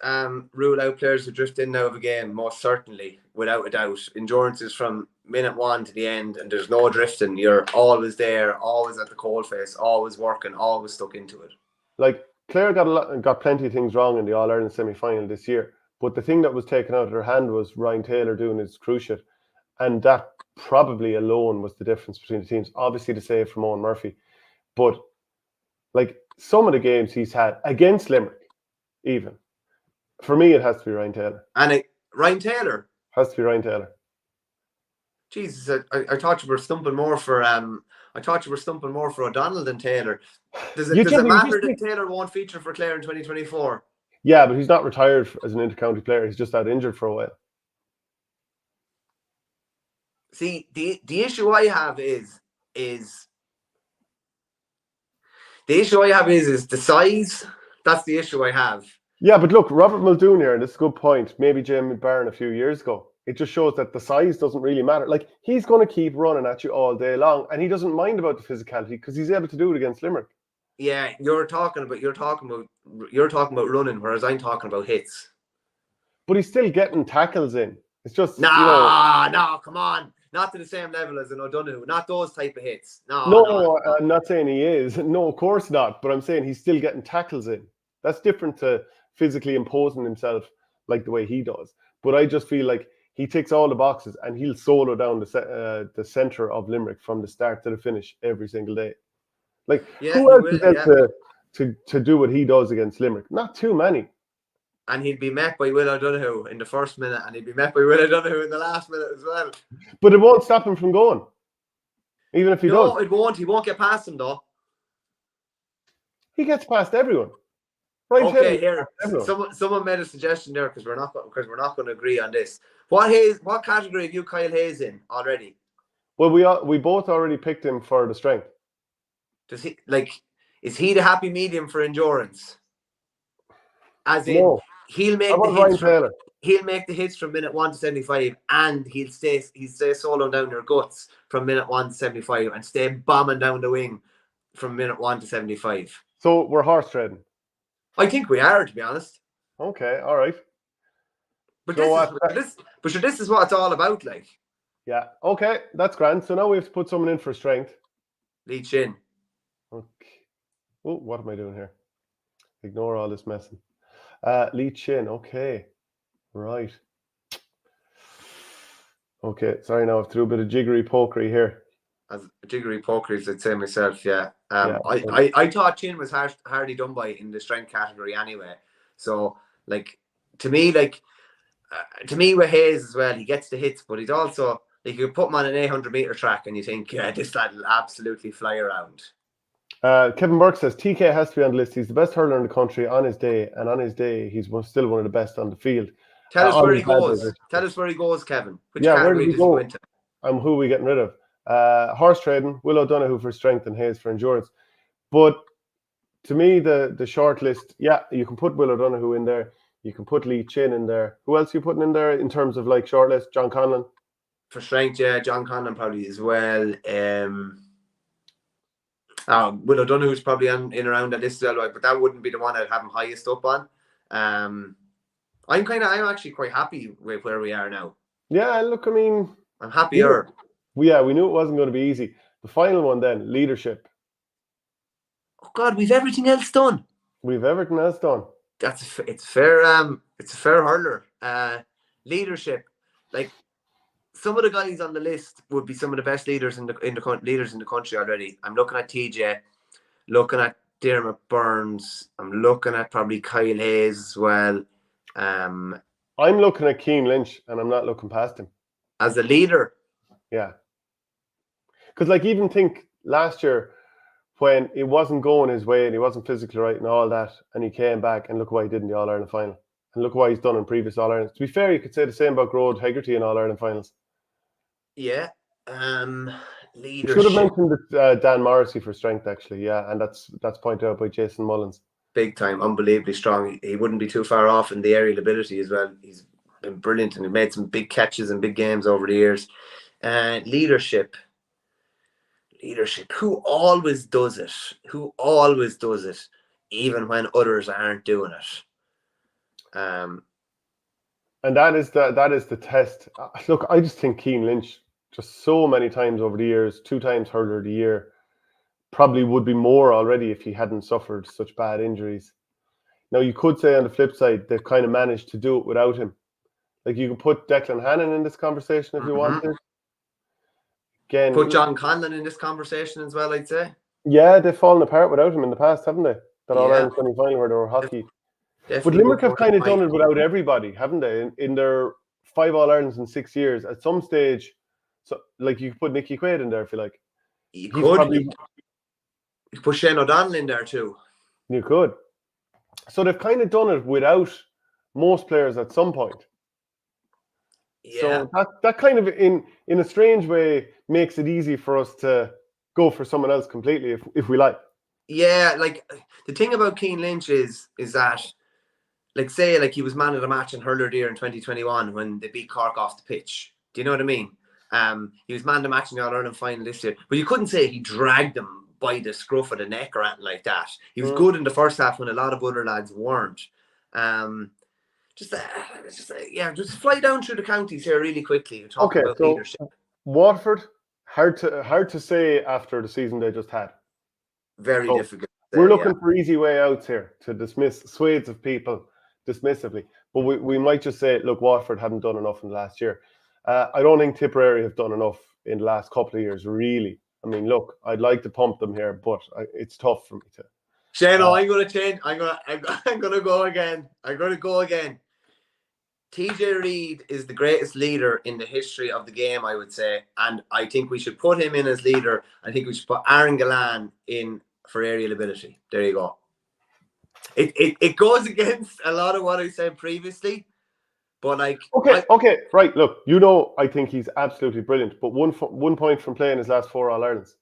rule out players who drift in and out of a game? Most certainly, without a doubt. Endurance is from minute one to the end, and there's no drifting. You're always there, always at the coalface, always working, always stuck into it. Like, Clare got plenty of things wrong in the All-Ireland semi-final this year, but the thing that was taken out of their hand was Ryan Taylor doing his cruciate, and that probably alone was the difference between the teams. Obviously, the save from Owen Murphy, but like some of the games he's had against Limerick, even for me, it has to be Ryan Taylor. And Ryan Taylor has to be Ryan Taylor. Jesus, I thought you were stumping more for O'Donnell than Taylor. Does it matter that Taylor won't feature for Clare in 2024? Yeah, but he's not retired as an inter-county player. He's just out injured for a while. See, the issue I have is the size. That's the issue I have. Yeah, but look, Robert Muldoon here, and this is a good point. Maybe Jamie Barron a few years ago. It just shows that the size doesn't really matter. Like, he's going to keep running at you all day long, and he doesn't mind about the physicality because he's able to do it against Limerick. Yeah, you're talking about running, whereas I'm talking about hits. But he's still getting tackles in. It's just no, come on, not to the same level as an O'Donoghue, not those type of hits. No, I'm not saying he is. No, of course not. But I'm saying he's still getting tackles in. That's different to physically imposing himself like the way he does. But I just feel like he ticks all the boxes, and he'll solo down the center of Limerick from the start to the finish every single day. Like, who else is there to do what he does against Limerick? Not too many. And he'd be met by Will O'Donoghue in the first minute, and he'd be met by Will O'Donoghue in the last minute as well. But it won't stop him from going, even if he does. No, it won't. He won't get past him, though. He gets past everyone. Right, okay, here. Someone made a suggestion there, because we're not going to agree on this. What category have you Kyle Hayes in already? Well, we both already picked him for the strength. Does he is he the happy medium for endurance? As in, no. He'll make the hits from minute 1 to 75, and he'll stay soloing down your guts from minute 1 to 75, and stay bombing down the wing from minute 1 to 75. So we're horse trading. I think we are, to be honest. Okay, all right. But this is what it's all about, like. Yeah. Okay, that's grand. So now we have to put someone in for strength. Lead Shin. Okay. Oh, what am I doing here? Ignore all this messing. Lead Shin. Okay. Right. Okay. Sorry, now I have to do a bit of jiggery pokery here. as jiggery pokeries, I'd say myself. Yeah. Yeah. I thought Chin was hardly done by in the strength category anyway. So like to me, with Hayes as well, he gets the hits, but he's also like you put him on an 800-meter track and you think, yeah, this lad will absolutely fly around. Kevin Burke says TK has to be on the list. He's the best hurler in the country on his day, and on his day, he's still one of the best on the field. Tell us where he goes. Tell us where he goes, Kevin. Which category does he go into? Who are we getting rid of? Horse trading, Will O'Donoghue for strength and Hayes for endurance. But to me, the short list, yeah, you can put Will O'Donoghue in there. You can put Lee Chin in there. Who else are you putting in there in terms of like short list? John Conlon? For strength, yeah, John Conlon probably as well. Will O'Donoghue's probably in around that list as well, but that wouldn't be the one I'd have him highest up on. I'm actually quite happy with where we are now. Yeah, look, I mean, I'm happier. We knew it wasn't going to be easy. The final one then, leadership. Oh God, we've everything else done. It's fair. It's a fair hurler. Leadership, like some of the guys on the list would be some of the best leaders in the country already. I'm looking at TJ, looking at Dermot Burns. I'm looking at probably Kyle Hayes as well. I'm looking at Cian Lynch, and I'm not looking past him as a leader. Yeah, because like even think last year when it wasn't going his way and he wasn't physically right and all that, and he came back and look what he did in the All-Ireland final, and look what he's done in previous All-Irelands. To be fair, you could say the same about Grode Hegarty in All-Ireland finals. Yeah. Leadership. You should have mentioned Dan Morrissey for strength, actually. Yeah, and that's pointed out by Jason Mullins. Big time, unbelievably strong. He wouldn't be too far off in the aerial ability as well. He's been brilliant and he made some big catches and big games over the years. Leadership. Who always does it? Even when others aren't doing it. And that is the test. Look, I just think Cian Lynch, just so many times over the years, 2 times hurler of the year, probably would be more already if he hadn't suffered such bad injuries. Now, you could say on the flip side, they've kind of managed to do it without him. Like, you could put Declan Hannon in this conversation if you wanted. Again, put John Conlon in this conversation as well, I'd say. Yeah, they've fallen apart without him in the past, haven't they? That All-Ireland semi-final where they were hockey. But Limerick have kind of done it without everybody, haven't they? In their 5 All-Irelands in 6 years, at some stage, so like you could put Nicky Quaid in there if you like. You could put Shane O'Donnell in there too. You could. So they've kind of done it without most players at some point. Yeah. So that kind of in a strange way makes it easy for us to go for someone else completely if we like. Yeah, like the thing about Cian Lynch is that, like, say, like he was man of the match in hurler year in 2021 when they beat Cork off the pitch. Do you know what I mean? He was man of the match in the All-Ireland final this year, but you couldn't say he dragged them by the scruff of the neck or anything like that. He was good in the first half when a lot of other lads weren't. Just fly down through the counties here really quickly and talk about leadership. Waterford, hard to say after the season they just had. Very difficult. We're looking for easy way outs here to dismiss swathes of people dismissively. But we might just say, look, Waterford haven't done enough in the last year. I don't think Tipperary have done enough in the last couple of years, really. I mean, look, I'd like to pump them here, but it's tough for me to. Shane, I'm going to change. I'm going to go again. TJ Reid is the greatest leader in the history of the game, I would say. And I think we should put him in as leader. I think we should put Aaron Glen in for aerial ability. There you go. It goes against a lot of what I said previously. But like... Okay, right. Look, I think he's absolutely brilliant. But 1 point from playing his last 4 All-Irelands.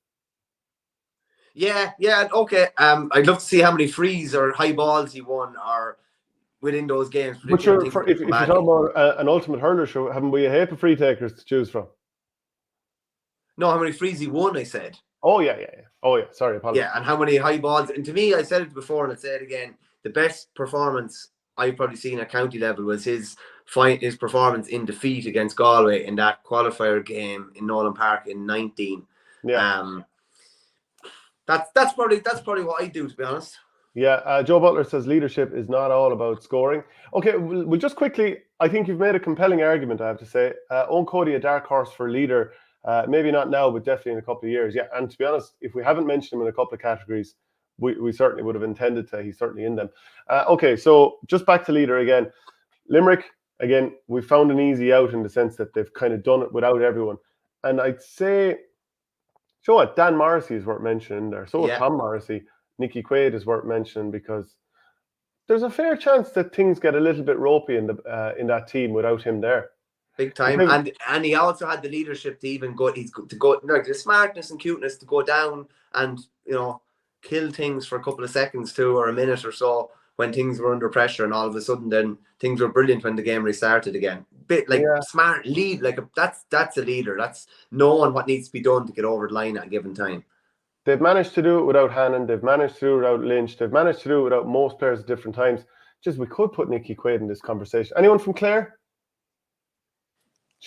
Yeah, okay. I'd love to see how many frees or high balls he won or within those games. But if you're talking about an ultimate hurler show, haven't we a heap of free takers to choose from? No, how many frees he won, I said. Oh, yeah. Oh, yeah. Sorry, apologies. Yeah, and how many high balls. And to me, I said it before and I'll say it again, the best performance I've probably seen at county level was his performance in defeat against Galway in that qualifier game in Nolan Park in 19. Yeah. That's probably what I do, to be honest. Yeah, Joe Butler says leadership is not all about scoring. Okay, we'll just quickly, I think you've made a compelling argument, I have to say. Owen Cody, a dark horse for leader. Maybe not now, but definitely in a couple of years. Yeah, and to be honest, if we haven't mentioned him in a couple of categories, we certainly would have intended to. He's certainly in them. Okay, so just back to leader again. Limerick, again, we found an easy out in the sense that they've kind of done it without everyone. And I'd say, so what, Dan Morrissey is worth mentioning there. So is Tom Morrissey. Nicky Quaid is worth mentioning because there's a fair chance that things get a little bit ropey in that team without him there. Big time, and he also had the leadership to even go. The smartness and cuteness to go down and kill things for a couple of seconds too, or a minute or so when things were under pressure, and all of a sudden then things were brilliant when the game restarted again. Smart lead, that's a leader. That's knowing what needs to be done to get over the line at a given time. They've managed to do it without Hannon. They've managed to do it without Lynch. They've managed to do it without most players at different times. Just we could put Nicky Quaid in this conversation. Anyone from Clare?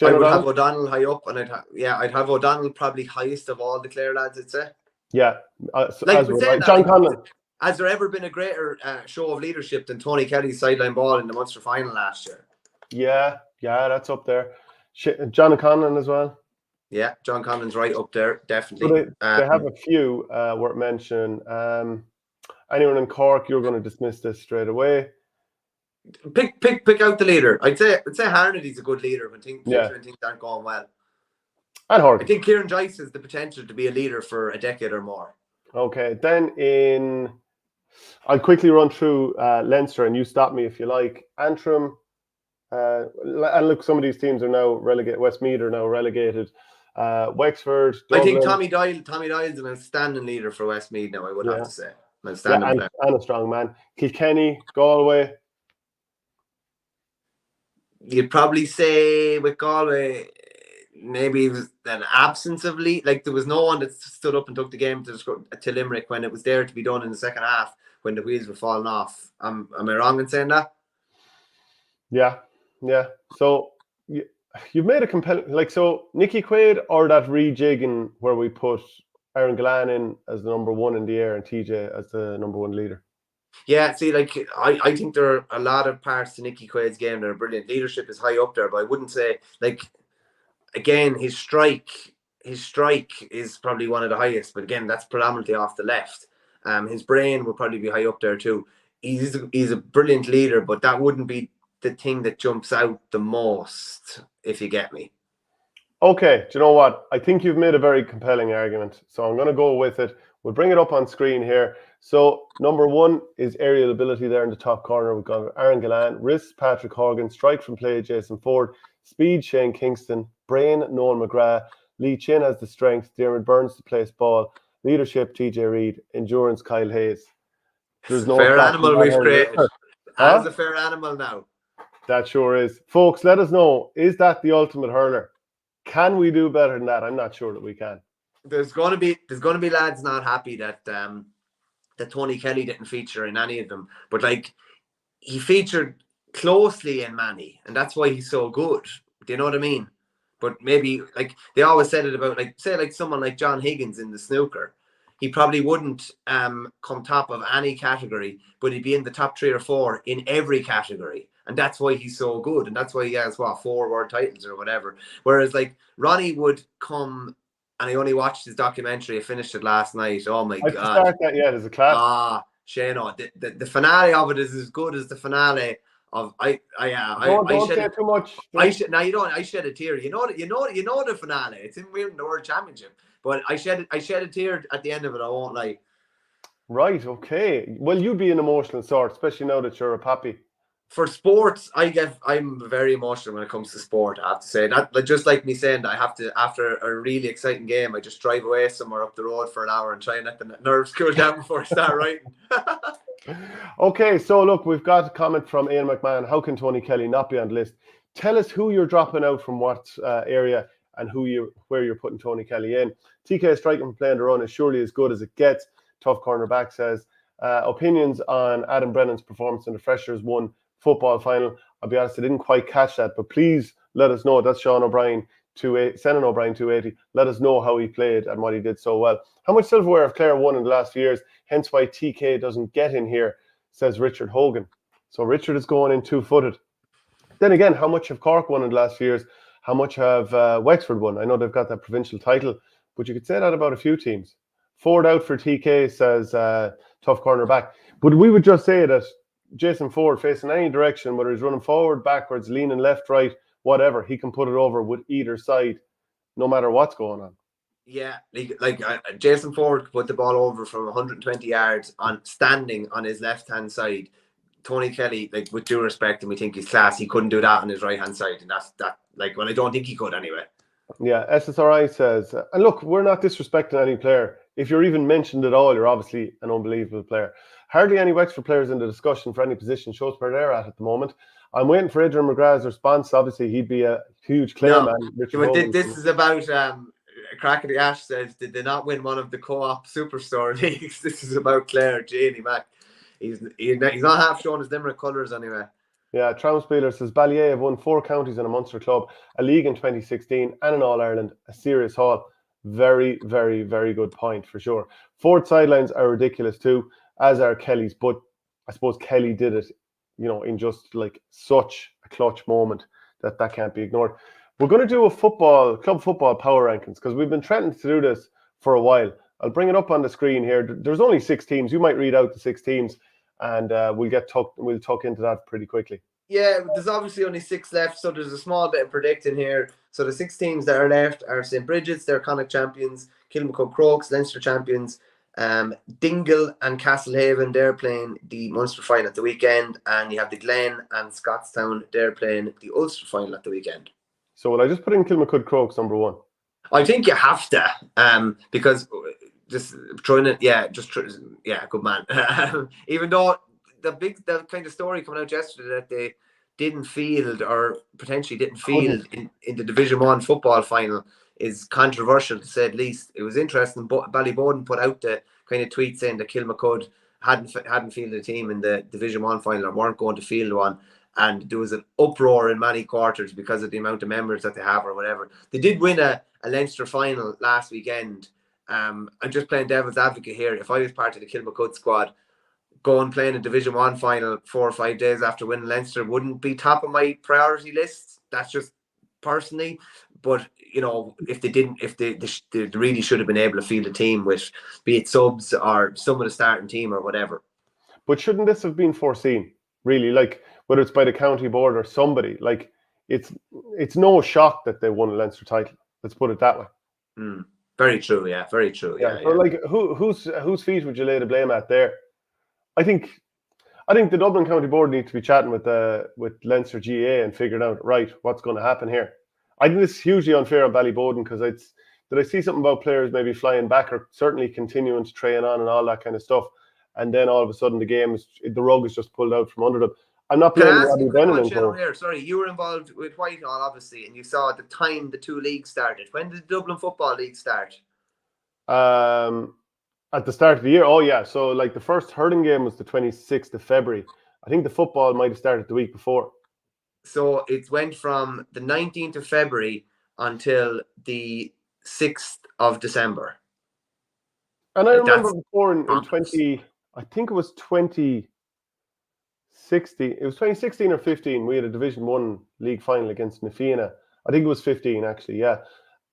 I would have O'Donnell high up, and I'd have O'Donnell probably highest of all the Clare lads, I'd say. Yeah, John Conlon. Has there ever been a greater show of leadership than Tony Kelly's sideline ball in the Munster final last year? Yeah, that's up there. John Conlon as well. Yeah, John Conlon's right up there, definitely. So they have a few worth mentioning. Anyone in Cork, you're going to dismiss this straight away. Pick out the leader. I'd say Harnady's a good leader when things aren't going well. And Horgan. I think Kieran Joyce has the potential to be a leader for a decade or more. Okay, then I'll quickly run through Leinster, and you stop me if you like. Antrim, and look, some of these teams are now relegated. Westmeath are now relegated. Wexford, Dublin. I think Tommy Doyle's an outstanding leader for Westmeath now, I would have to say. And a strong man. Kilkenny, Galway. You'd probably say with Galway, maybe it was an absence of lead. Like there was no one that stood up and took the game to Limerick when it was there to be done in the second half when the wheels were falling off. Am I wrong in saying that? Yeah. So you've made a compelling, so Nicky Quaid or that rejigging where we put Aaron Glen in as the number one in the air and TJ as the number one leader. Yeah, see, I think there are a lot of parts to Nicky Quaid's game that are brilliant. Leadership is high up there, but I wouldn't say, again, his strike is probably one of the highest, but again, that's predominantly off the left. His brain would probably be high up there too. He's a brilliant leader, but that wouldn't be the thing that jumps out the most, if you get me. Okay, do you know what? I think you've made a very compelling argument, so I'm going to go with it. We'll bring it up on screen here. So number one is aerial ability there in the top corner. We've got Aaron Glen, wrist Patrick Horgan, strike from play Jason Ford, speed Shane Kingston, brain Noel McGrath, Lee Chin has the strength, Dermot Burns to place ball, leadership TJ Reid, endurance Kyle Hayes. There's no fair animal we've created. That's a fair animal now. That sure is. Folks, let us know, is that the ultimate hurler? Can we do better than that? I'm not sure that we can. There's going to be lads not happy that that Tony Kelly didn't feature in any of them, but he featured closely in many, and that's why he's so good. Do you know what I mean? But maybe they always said it about say someone like John Higgins in the snooker, he probably wouldn't come top of any category, but he'd be in the top 3 or 4 in every category. And that's why he's so good. And that's why he has 4 world titles or whatever. Whereas Ronnie would come, and I only watched his documentary. I finished it last night. Oh my God. Start that yet as a class. Shano. The finale of it is as good as the finale of don't say too much. I shed a tear. You know the finale. It's in the World Championship. But I shed a tear at the end of it, I won't lie. Right, okay. Well, you'd be an emotional sort, especially now that you're a pappy. For sports, I'm very emotional when it comes to sport. I have to say that, just like me saying that I have to, after a really exciting game, I just drive away somewhere up the road for an hour and try and let the nerves cool down before I start writing. Okay, so look, we've got a comment from Ian McMahon. How can Tony Kelly not be on the list? Tell us who you're dropping out from what area and where you're putting Tony Kelly in. TK striking from playing the run is surely as good as it gets. Tough cornerback says. Opinions on Adam Brennan's performance in the Freshers 1 football final. I'll be honest, I didn't quite catch that, but please let us know. That's Sean O'Brien, Senan O'Brien 280. Let us know how he played and what he did so well. How much silverware have Clare won in the last few years? Hence why TK doesn't get in here, says Richard Hogan. So Richard is going in 2-footed. Then again, how much have Cork won in the last few years? how much have Wexford won? I know they've got that provincial title, but you could say that about a few teams. Ford out for TK, says tough corner back. But we would just say that Jason Ford, facing any direction, whether he's running forward, backwards, leaning left, right, whatever, he can put it over with either side, no matter what's going on. Yeah, like Jason Ford could put the ball over from 120 yards on standing on his left-hand side. Tony Kelly, like, with due respect, and we think he's class, he couldn't do that on his right-hand side, and that's that. Like, well, I don't think he could anyway. Yeah, SSRI says, and look, we're not disrespecting any player. If you're even mentioned at all, you're obviously an unbelievable player. Hardly any Wexford players in the discussion for any position, shows where they're at the moment. I'm waiting for Adrian McGrath's response. Obviously, he'd be a huge claim. No, this is about Crack of the Ash says, did they not win one of the co-op superstore leagues? This is about Clare, Janie Mac. He's not half showing his Limerick colours anyway. Yeah, Traumspieler says Ballier have won 4 counties and a Munster club, a league in 2016 and an All-Ireland, a serious haul. Very, very, very good point for sure. Ford sidelines are ridiculous too, as are Kelly's, but I suppose Kelly did it, in just like such a clutch moment that can't be ignored. We're going to do a club football power rankings because we've been threatening to do this for a while. I'll bring it up on the screen here. There's only 6 teams. You might read out the 6 teams, and we'll tuck into that pretty quickly. Yeah, there's obviously only 6 left, so there's a small bit of predicting here. So the 6 teams that are left are St. Bridget's, they're Connacht champions, Kilmacud Crokes, Leinster champions, Dingle and Castlehaven, they're playing the Munster final at the weekend, and you have the Glen and Scotstown, they're playing the Ulster final at the weekend. So will I just put in Kilmacud Crokes number 1? I think you have to, because just throwing it, good man. Even though the kind of story coming out yesterday that they didn't field or potentially didn't field in the Division 1 football final is controversial, to say at least. It was interesting, but Ballyboden put out the kind of tweet saying that Kilmacud hadn't fielded a team in the Division 1 final or weren't going to field one. And there was an uproar in many quarters because of the amount of members that they have or whatever. They did win a Leinster final last weekend. I'm just playing devil's advocate here. If I was part of the Kilmacud squad, going playing a Division 1 final 4 or 5 days after winning Leinster wouldn't be top of my priority list. That's just personally. But, if they really should have been able to field a team with, be it subs or some of the starting team or whatever. But shouldn't this have been foreseen, really? Like, whether it's by the county board or somebody, like, it's no shock that they won a Leinster title. Let's put it that way. Very true, yeah. Very true, yeah. So, like, whose feet would you lay the blame at there? I think the Dublin County Board need to be chatting with Leinster GA and figuring out, right, what's going to happen here. I think this is hugely unfair on Ballyboden because did I see something about players maybe flying back or certainly continuing to train on and all that kind of stuff, and then all of a sudden the rug is just pulled out from under them. I'm not blaming Robbie Brennan. Here. Sorry, you were involved with Whitehall, obviously, and you saw at the time the 2 leagues started. When did the Dublin Football League start? At the start of the year. Oh, yeah. So, like, the first hurling game was the 26th of February. I think the football might have started the week before. So, it went from the 19th of February until the 6th of December. And I remember before in 20, I think it was 2016. It was 2016 or 15. We had a Division 1 league final against Nafina. I think it was 15, actually, yeah.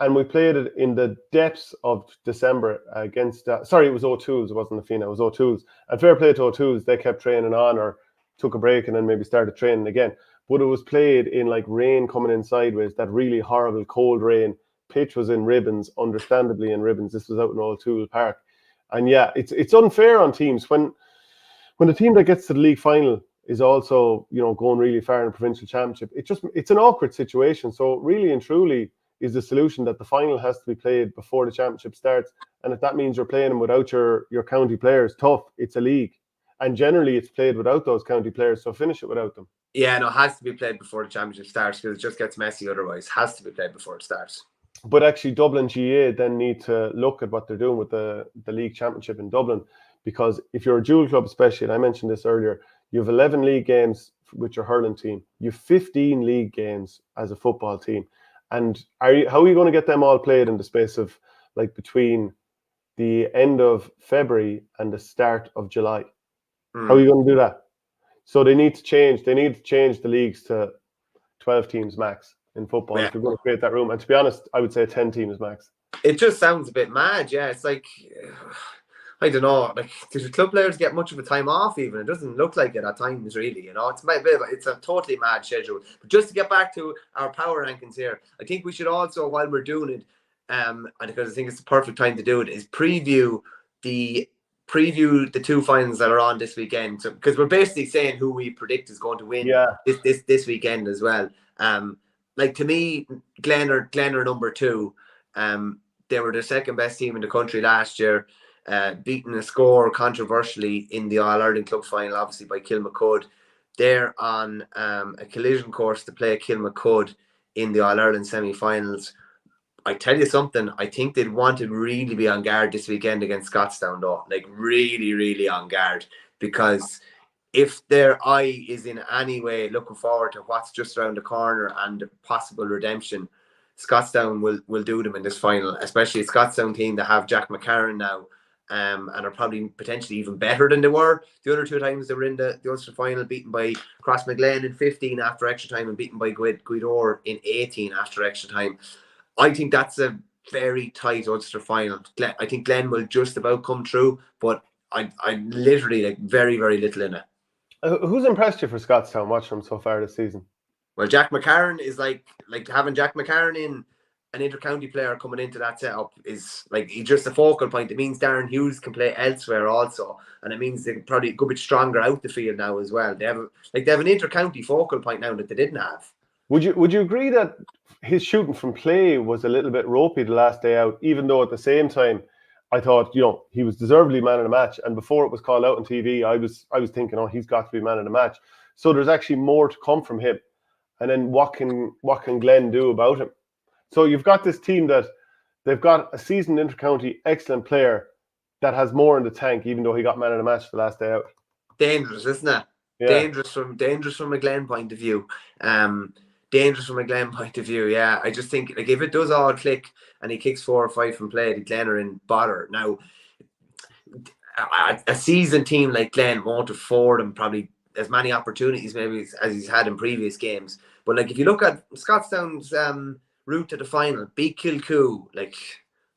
And we played it in the depths of December against... sorry, it was O2s. It wasn't Nafina. It was O2s. And fair play to O2s. They kept training on or took a break and then maybe started training again. But it was played in, like, rain coming in sideways, that really horrible cold rain. Pitch was in ribbons, understandably in ribbons. This was out in O'Toole Park. And, yeah, it's unfair on teams. When the team that gets to the league final is also, going really far in the provincial championship, it's an awkward situation. So really and truly is the solution that the final has to be played before the championship starts. And if that means you're playing them without your county players, tough. It's a league. And generally it's played without those county players, so finish it without them. Yeah, no, it has to be played before the championship starts because it just gets messy otherwise. It has to be played before it starts. But actually Dublin GA then need to look at what they're doing with the league championship in Dublin, because if you're a dual club especially, and I mentioned this earlier, you have 11 league games with your hurling team. You have 15 league games as a football team. And how are you going to get them all played in the space of, like, between the end of February and the start of July? How are you going to do that? So they need to change the leagues to 12 teams max. in football Yeah. if you're going to create that room. And to be honest, I would say 10 teams max. It just sounds a bit mad, yeah. It's like, I don't know, like, do the club players get much of a time off even? It doesn't look like it at times, really, It's a totally mad schedule. But just to get back to our power rankings here, I think we should also, while we're doing it, and because I think it's the perfect time to do it, is preview the two finals that are on this weekend. So, because we're basically saying who we predict is going to win this weekend as well. Like, to me, Glen are number 2. They were the second best team in the country last year, beating a score controversially in the All-Ireland Club final, obviously by Kilmacud. They're on a collision course to play Kilmacud in the All-Ireland semi-finals. I tell you something, I think they'd want to really be on guard this weekend against Scotstown, though. Like, really, really on guard. Because if their eye is in any way looking forward to what's just around the corner and possible redemption, Scotstown will do them in this final, especially a Scotstown team that have Jack McCarron now, and are probably potentially even better than they were the other 2 times they were in the Ulster final, beaten by Crossmaglen in 15 after extra time and beaten by Guidor in 18 after extra time. I think that's a very tight Ulster final. I think Glen will just about come through, but I literally like very, very little in it. Who's impressed you for Scotstown watching them so far this season? Well, Jack McCarron is like having Jack McCarron in, an inter-county player coming into that setup is like, he's just a focal point. It means Darren Hughes can play elsewhere also, and it means they probably go a bit stronger out the field now as well. They have an inter-county focal point now that they didn't have. Would you agree that his shooting from play was a little bit ropey the last day out, even though at the same time I thought, he was deservedly man of the match, and before it was called out on TV, I was thinking, oh, he's got to be man of the match. So there's actually more to come from him. And then what can Glen do about him? So you've got this team that they've got a seasoned inter-county excellent player that has more in the tank, even though he got man of the match the last day out. Dangerous, isn't it? Yeah. Dangerous from a Glen point of view. Yeah. I just think, like, if it does all click and he kicks 4 or 5 from play, the Glen are in bother. Now, a seasoned team like Glen won't afford him probably as many opportunities maybe as he's had in previous games. But like, if you look at Scotstown's route to the final, beat Kilcoo, like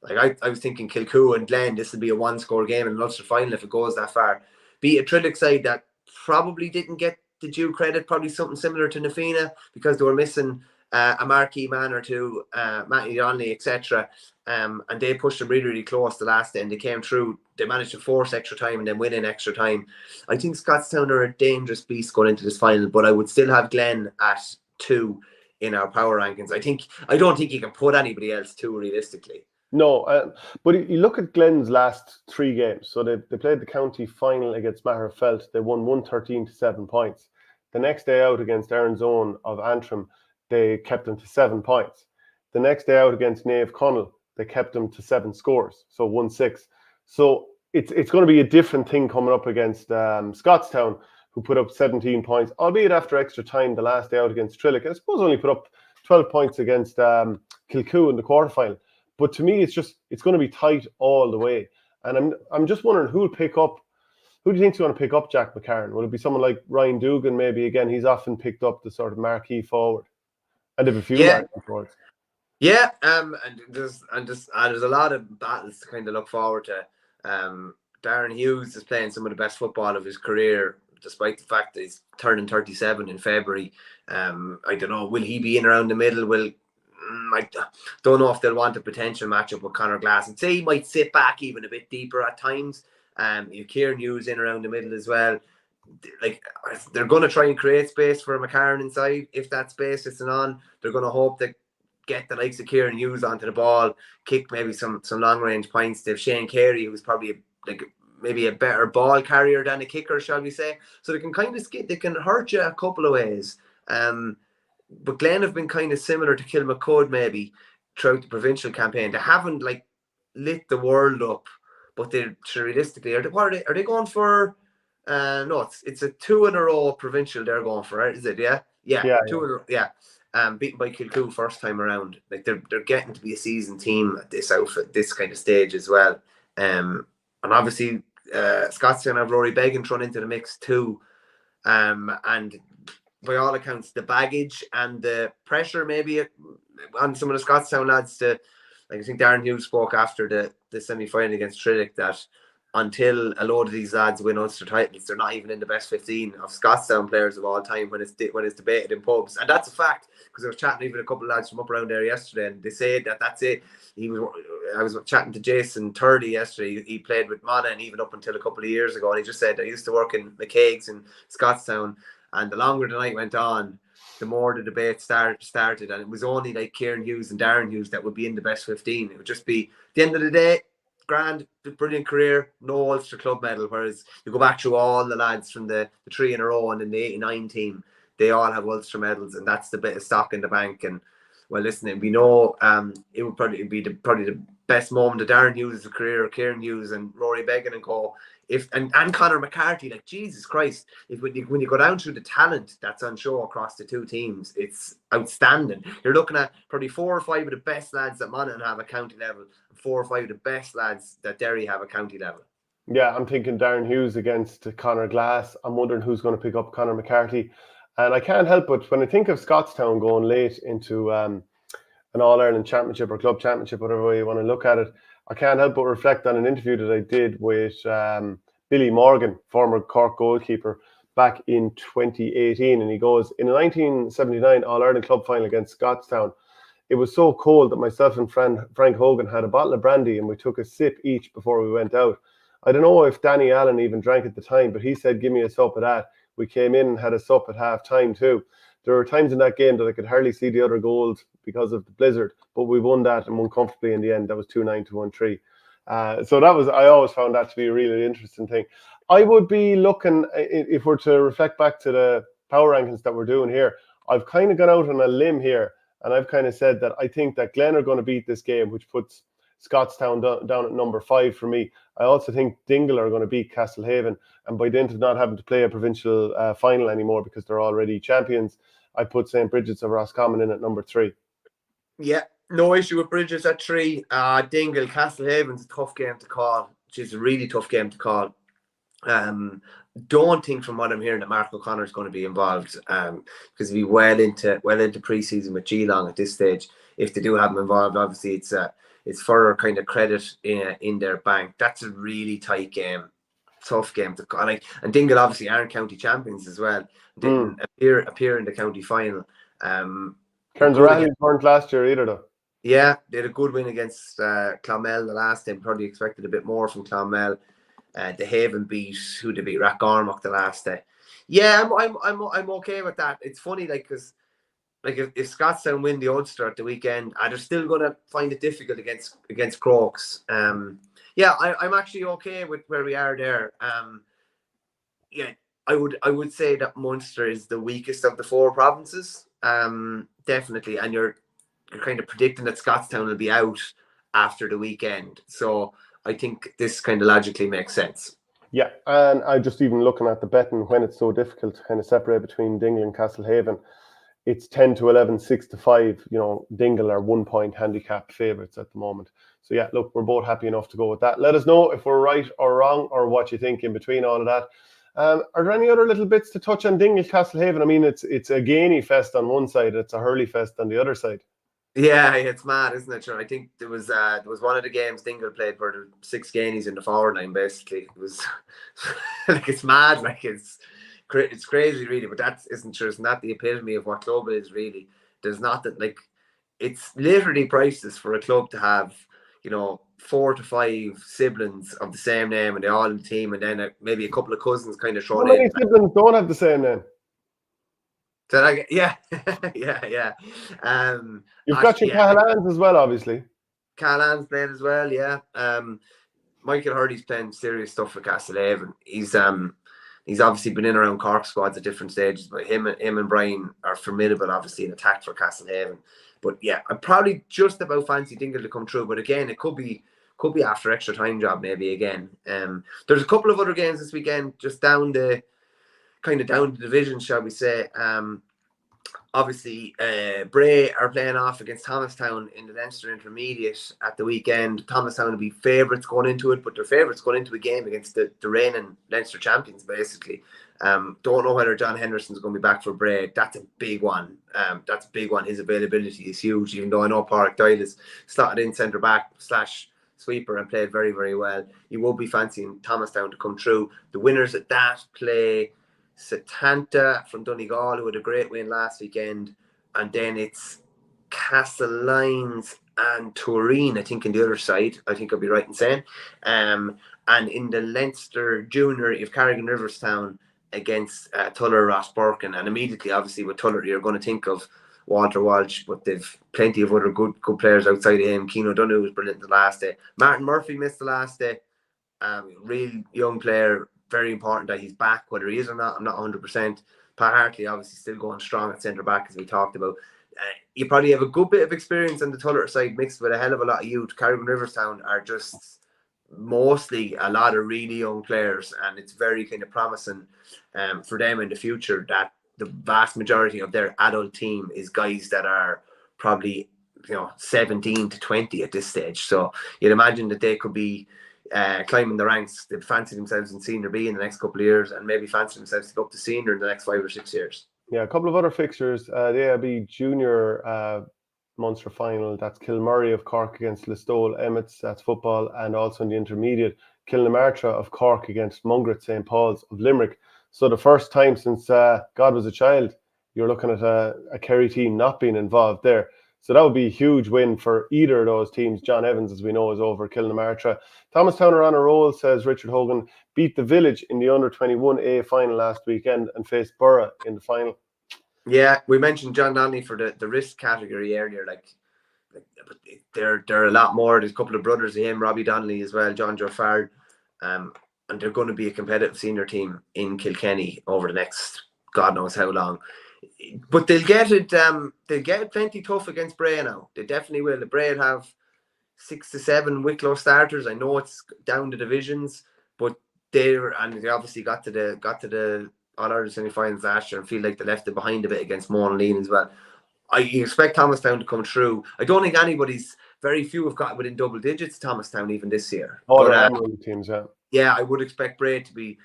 I was thinking Kilcoo and Glen, this will be a 1-score game in an Ulster final if it goes that far. Beat a Trillick side that probably didn't get the due credit, probably something similar to Nafina, because they were missing a marquee man or two, Matty Donnelly, etc. And they pushed them really, really close the last day, and they came through. They managed to force extra time and then win in extra time. I think Scotstown are a dangerous beast going into this final, but I would still have Glen at 2 in our power rankings. I don't think you can put anybody else 2 realistically. No, but you look at Glen's last 3 games. So they played the county final against Maherfelt. They won 113 to 7 points. The next day out against Aaron's Own of Antrim, they kept them to 7 points. The next day out against Naomh Conaill, they kept them to 7 scores, so 1-6. So it's going to be a different thing coming up against Scotstown, who put up 17 points, albeit after extra time the last day out against Trillick. I suppose only put up 12 points against Kilcoo in the quarterfinal. But to me, it's going to be tight all the way. And I'm just wondering who do you think is going to pick up Jack McCarron? Will it be someone like Ryan Dugan? Maybe again, he's often picked up the sort of marquee forward, and they have a few marquee forwards. Yeah, and there's a lot of battles to kind of look forward to. Darren Hughes is playing some of the best football of his career, despite the fact that he's turning 37 in February. I don't know, will he be in around the middle? I don't know if they'll want a potential matchup with Conor Glass. I'd say he might sit back even a bit deeper at times. Kieran Hughes in around the middle as well. Like, they're going to try and create space for McCarron inside. If that space isn't on, they're going to hope that get the likes of Kieran Hughes onto the ball, kick maybe some long range points. They have Shane Carey, who's probably maybe a better ball carrier than a kicker, shall we say? So they can kind of they can hurt you a couple of ways. But Glen have been kind of similar to Kilmacud maybe throughout the provincial campaign. They haven't like lit the world up, but they're realistically are they going for? No, it's a 2 in a row provincial they're going for, right? Is it? Yeah. 2 in a row. Yeah. Beaten by Kilcoo first time around. Like, they're getting to be a seasoned team at this outfit, this kind of stage as well. And obviously Scotstown have Rory Beggan thrown into the mix too. And by all accounts, the baggage and the pressure maybe on some of the Scotstown lads to, like I think Darren Hughes spoke after the semi-final against Trinity that until a load of these lads win Ulster titles, they're not even in the best 15 of Scotstown players of all time when it's debated in pubs. And that's a fact, because I was chatting even a couple of lads from up around there yesterday, and they said that's it. I was chatting to Jason Turley yesterday. He played with Mana, and even up until a couple of years ago, and he just said, I used to work in Mchael's in Scotstown, and the longer the night went on, the more the debate started, and it was only like Kieran Hughes and Darren Hughes that would be in the best 15. It would just be, at the end of the day, grand, brilliant career, no Ulster club medal. Whereas you go back through all the lads from the 3 in a row and in the 89 team, they all have Ulster medals, and that's the bit of stock in the bank. And well, listen, we know it would probably be the best moment of Darren Hughes' career, Kieran Hughes and Rory Beggan and co. And Conor McCarthy, like Jesus Christ, when you go down through the talent that's on show across the two teams, it's outstanding. You're looking at probably 4 or 5 of the best lads that Monaghan have at county level, and 4 or 5 of the best lads that Derry have at county level. Yeah, I'm thinking Darren Hughes against Conor Glass. I'm wondering who's going to pick up Conor McCarthy. And I can't help but, when I think of Scotstown going late into an All-Ireland Championship or Club Championship, whatever way you want to look at it, I can't help but reflect on an interview that I did with Billy Morgan, former Cork goalkeeper, back in 2018. And he goes, in a 1979 All-Ireland Club final against Scotstown, it was so cold that myself and Frank Hogan had a bottle of brandy and we took a sip each before we went out. I don't know if Danny Allen even drank at the time, but he said, give me a sup of that. We came in and had a sup at half time too. There were times in that game that I could hardly see the other goals because of the blizzard, but we won that and won comfortably in the end. That was 2-9 to 1-3. So that was, I always found that to be a really interesting thing. I would be looking, if we're to reflect back to the power rankings that we're doing here, I've kind of gone out on a limb here, and I've kind of said that I think that Glen are going to beat this game, which puts Scotstown down at number 5 for me. I also think Dingle are going to beat Castlehaven, and by dint of not having to play a provincial final anymore because they're already champions, I put St. Bridget's of Roscommon in at number 3. Yeah, no issue with Bridget's at 3. Dingle, Castlehaven's a tough game to call. It's a really tough game to call. Don't think from what I'm hearing that Mark O'Connor is going to be involved, because he'll be well into pre-season with Geelong at this stage. If they do have him involved, obviously it's further kind of credit in their bank. That's a really tight game, tough game to call. And Dingle obviously aren't county champions as well. Didn't appear in the county final. Kearns O'Reilly weren't last year either, though. Yeah, they had a good win against Clonmel the last time. Probably expected a bit more from Clonmel. The Haven beat Rathgarnock the last day. Yeah, I'm okay with that. It's funny, because if Scotstown win the Ulster at the weekend, they're still going to find it difficult against Crokes. Yeah, I'm actually okay with where we are there. Yeah, I would say that Munster is the weakest of the 4 provinces. Definitely, and you're kind of predicting that Scotstown will be out after the weekend. So I think this kind of logically makes sense. Yeah, and I just even looking at the betting when it's so difficult to kind of separate between Dingle and Castlehaven, it's 10-11, 6-5. Dingle are 1 point handicap favourites at the moment. So yeah, look, we're both happy enough to go with that. Let us know if we're right or wrong, or what you think in between all of that. Are there any other little bits to touch on Dingle Castlehaven? I mean, it's a Gainey fest on one side, it's a hurley fest on the other side. Yeah, it's mad, isn't it? Sure. I think there was one of the games Dingle played where there were 6 Gainies in the forward line. Basically, it was it's mad, it's crazy, really. But that isn't the epitome of what club is really. There's nothing it's literally priceless for a club to have 4 to 5 siblings of the same name and they're all in the team, and then maybe a couple of cousins kind of thrown in. How many siblings don't have the same name? Yeah. You've got your Cahillans as well, obviously. Cahillans playing as well, yeah. Mchael Hurley's playing serious stuff for Castlehaven. He's obviously been in around Cork squads at different stages, but him and Brian are formidable, obviously, in attack for Castlehaven. But yeah, I probably just about fancy Dingle to come through. But again, it could be after extra time job maybe again. There's a couple of other games this weekend, just down the division, shall we say. Obviously, Bray are playing off against Thomastown in the Leinster Intermediate at the weekend. Thomastown will be favourites going into it, but they're favourites going into a game against the reigning Leinster champions, basically. Don't know whether John Henderson's going to be back for Bray. That's a big one. His availability is huge, even though I know Pádraig Doyle is slotted in centre back / sweeper and played very, very well. You will be fancying Thomastown to come through. The winners at that play Setanta from Donegal, who had a great win last weekend, and then it's Castlehines and Turin, I think, in the other side. I think I'll be right in saying. And in the Leinster Junior, you have Carrigan Riverstown against Tuller Ross Birkin, and immediately, obviously, with Tuller, you're going to think of Walter Walsh, but they've plenty of other good players outside of him. Keane O'Donoghue was brilliant the last day. Martin Murphy missed the last day. Real young player, very important that he's back, whether he is or not, I'm not 100%. Pat Hartley obviously still going strong at centre back, as we talked about. You probably have a good bit of experience on the Tuller side mixed with a hell of a lot of youth. Carrigan Riverstown are just mostly a lot of really young players, and it's very kind of promising for them in the future that the vast majority of their adult team is guys that are probably 17 to 20 at this stage. So you'd imagine that they could be climbing the ranks. They fancy themselves in Senior B in the next couple of years, and maybe fancy themselves to go up to Senior in the next 5 or 6 years. Yeah, a couple of other fixtures. The AIB Junior Munster final, that's Kilmurray of Cork against Listowel Emmets, that's football, and also in the intermediate, Kilnamartra of Cork against Mungret St. Paul's of Limerick. So the first time since God was a child, you're looking at a Kerry team not being involved there. So that would be a huge win for either of those teams. John Evans, as we know, is over Kilnamartra. Thomastown are on a roll, says Richard Hogan, beat the Village in the under-21A final last weekend and faced Borough in the final. Yeah, we mentioned John Donnelly for the risk category earlier. But they're a lot more. There's a couple of brothers of him, Robbie Donnelly as well, John Jofard, and they're going to be a competitive senior team in Kilkenny over the next God knows how long. But they'll get it. They'll get it plenty tough against Bray now. They definitely will. The Bray will have 6 to 7 Wicklow starters. I know it's down to divisions, but they obviously got to the All-Ireland semi-finals last year and feel like they left it behind a bit against Monaleen as well. I expect Thomastown to come through. I don't think very few have got within double digits, Thomastown, even this year. All the teams, yeah. Yeah, I would expect Bray to be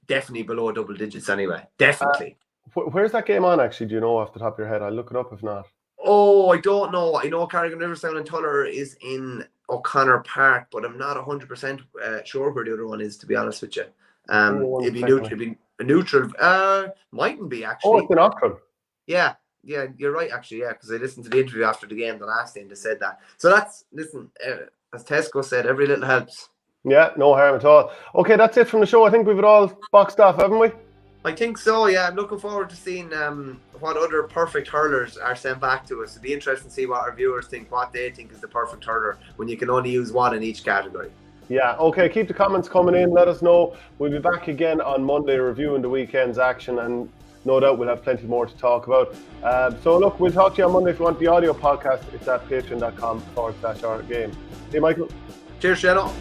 definitely below double digits anyway. Definitely. Where's that game on, actually? Do you know off the top of your head? I'll look it up if not. Oh, I don't know. I know Carrigan Riverstown and Tuller is in O'Connor Park, but I'm not 100% sure where the other one is, to be honest with you. It'd be neutral. Mightn't be, actually. Oh, it's in Auckland. Yeah, you're right, actually, yeah, because I listened to the interview after the game, the last day, and they said that. So listen, as Tesco said, every little helps. Yeah, no harm at all. Okay, that's it from the show. I think we've it all boxed off, haven't we? I think so, yeah. I'm looking forward to seeing what other perfect hurlers are sent back to us. It'd be interesting to see what our viewers think, what they think is the perfect hurler when you can only use one in each category. Yeah, okay, keep the comments coming in. Let us know. We'll be back again on Monday reviewing the weekend's action, and no doubt we'll have plenty more to talk about. So look, we'll talk to you on Monday. If you want the audio podcast, it's at patreon.com/OurGame. Hey, Michael. Cheers, Shano.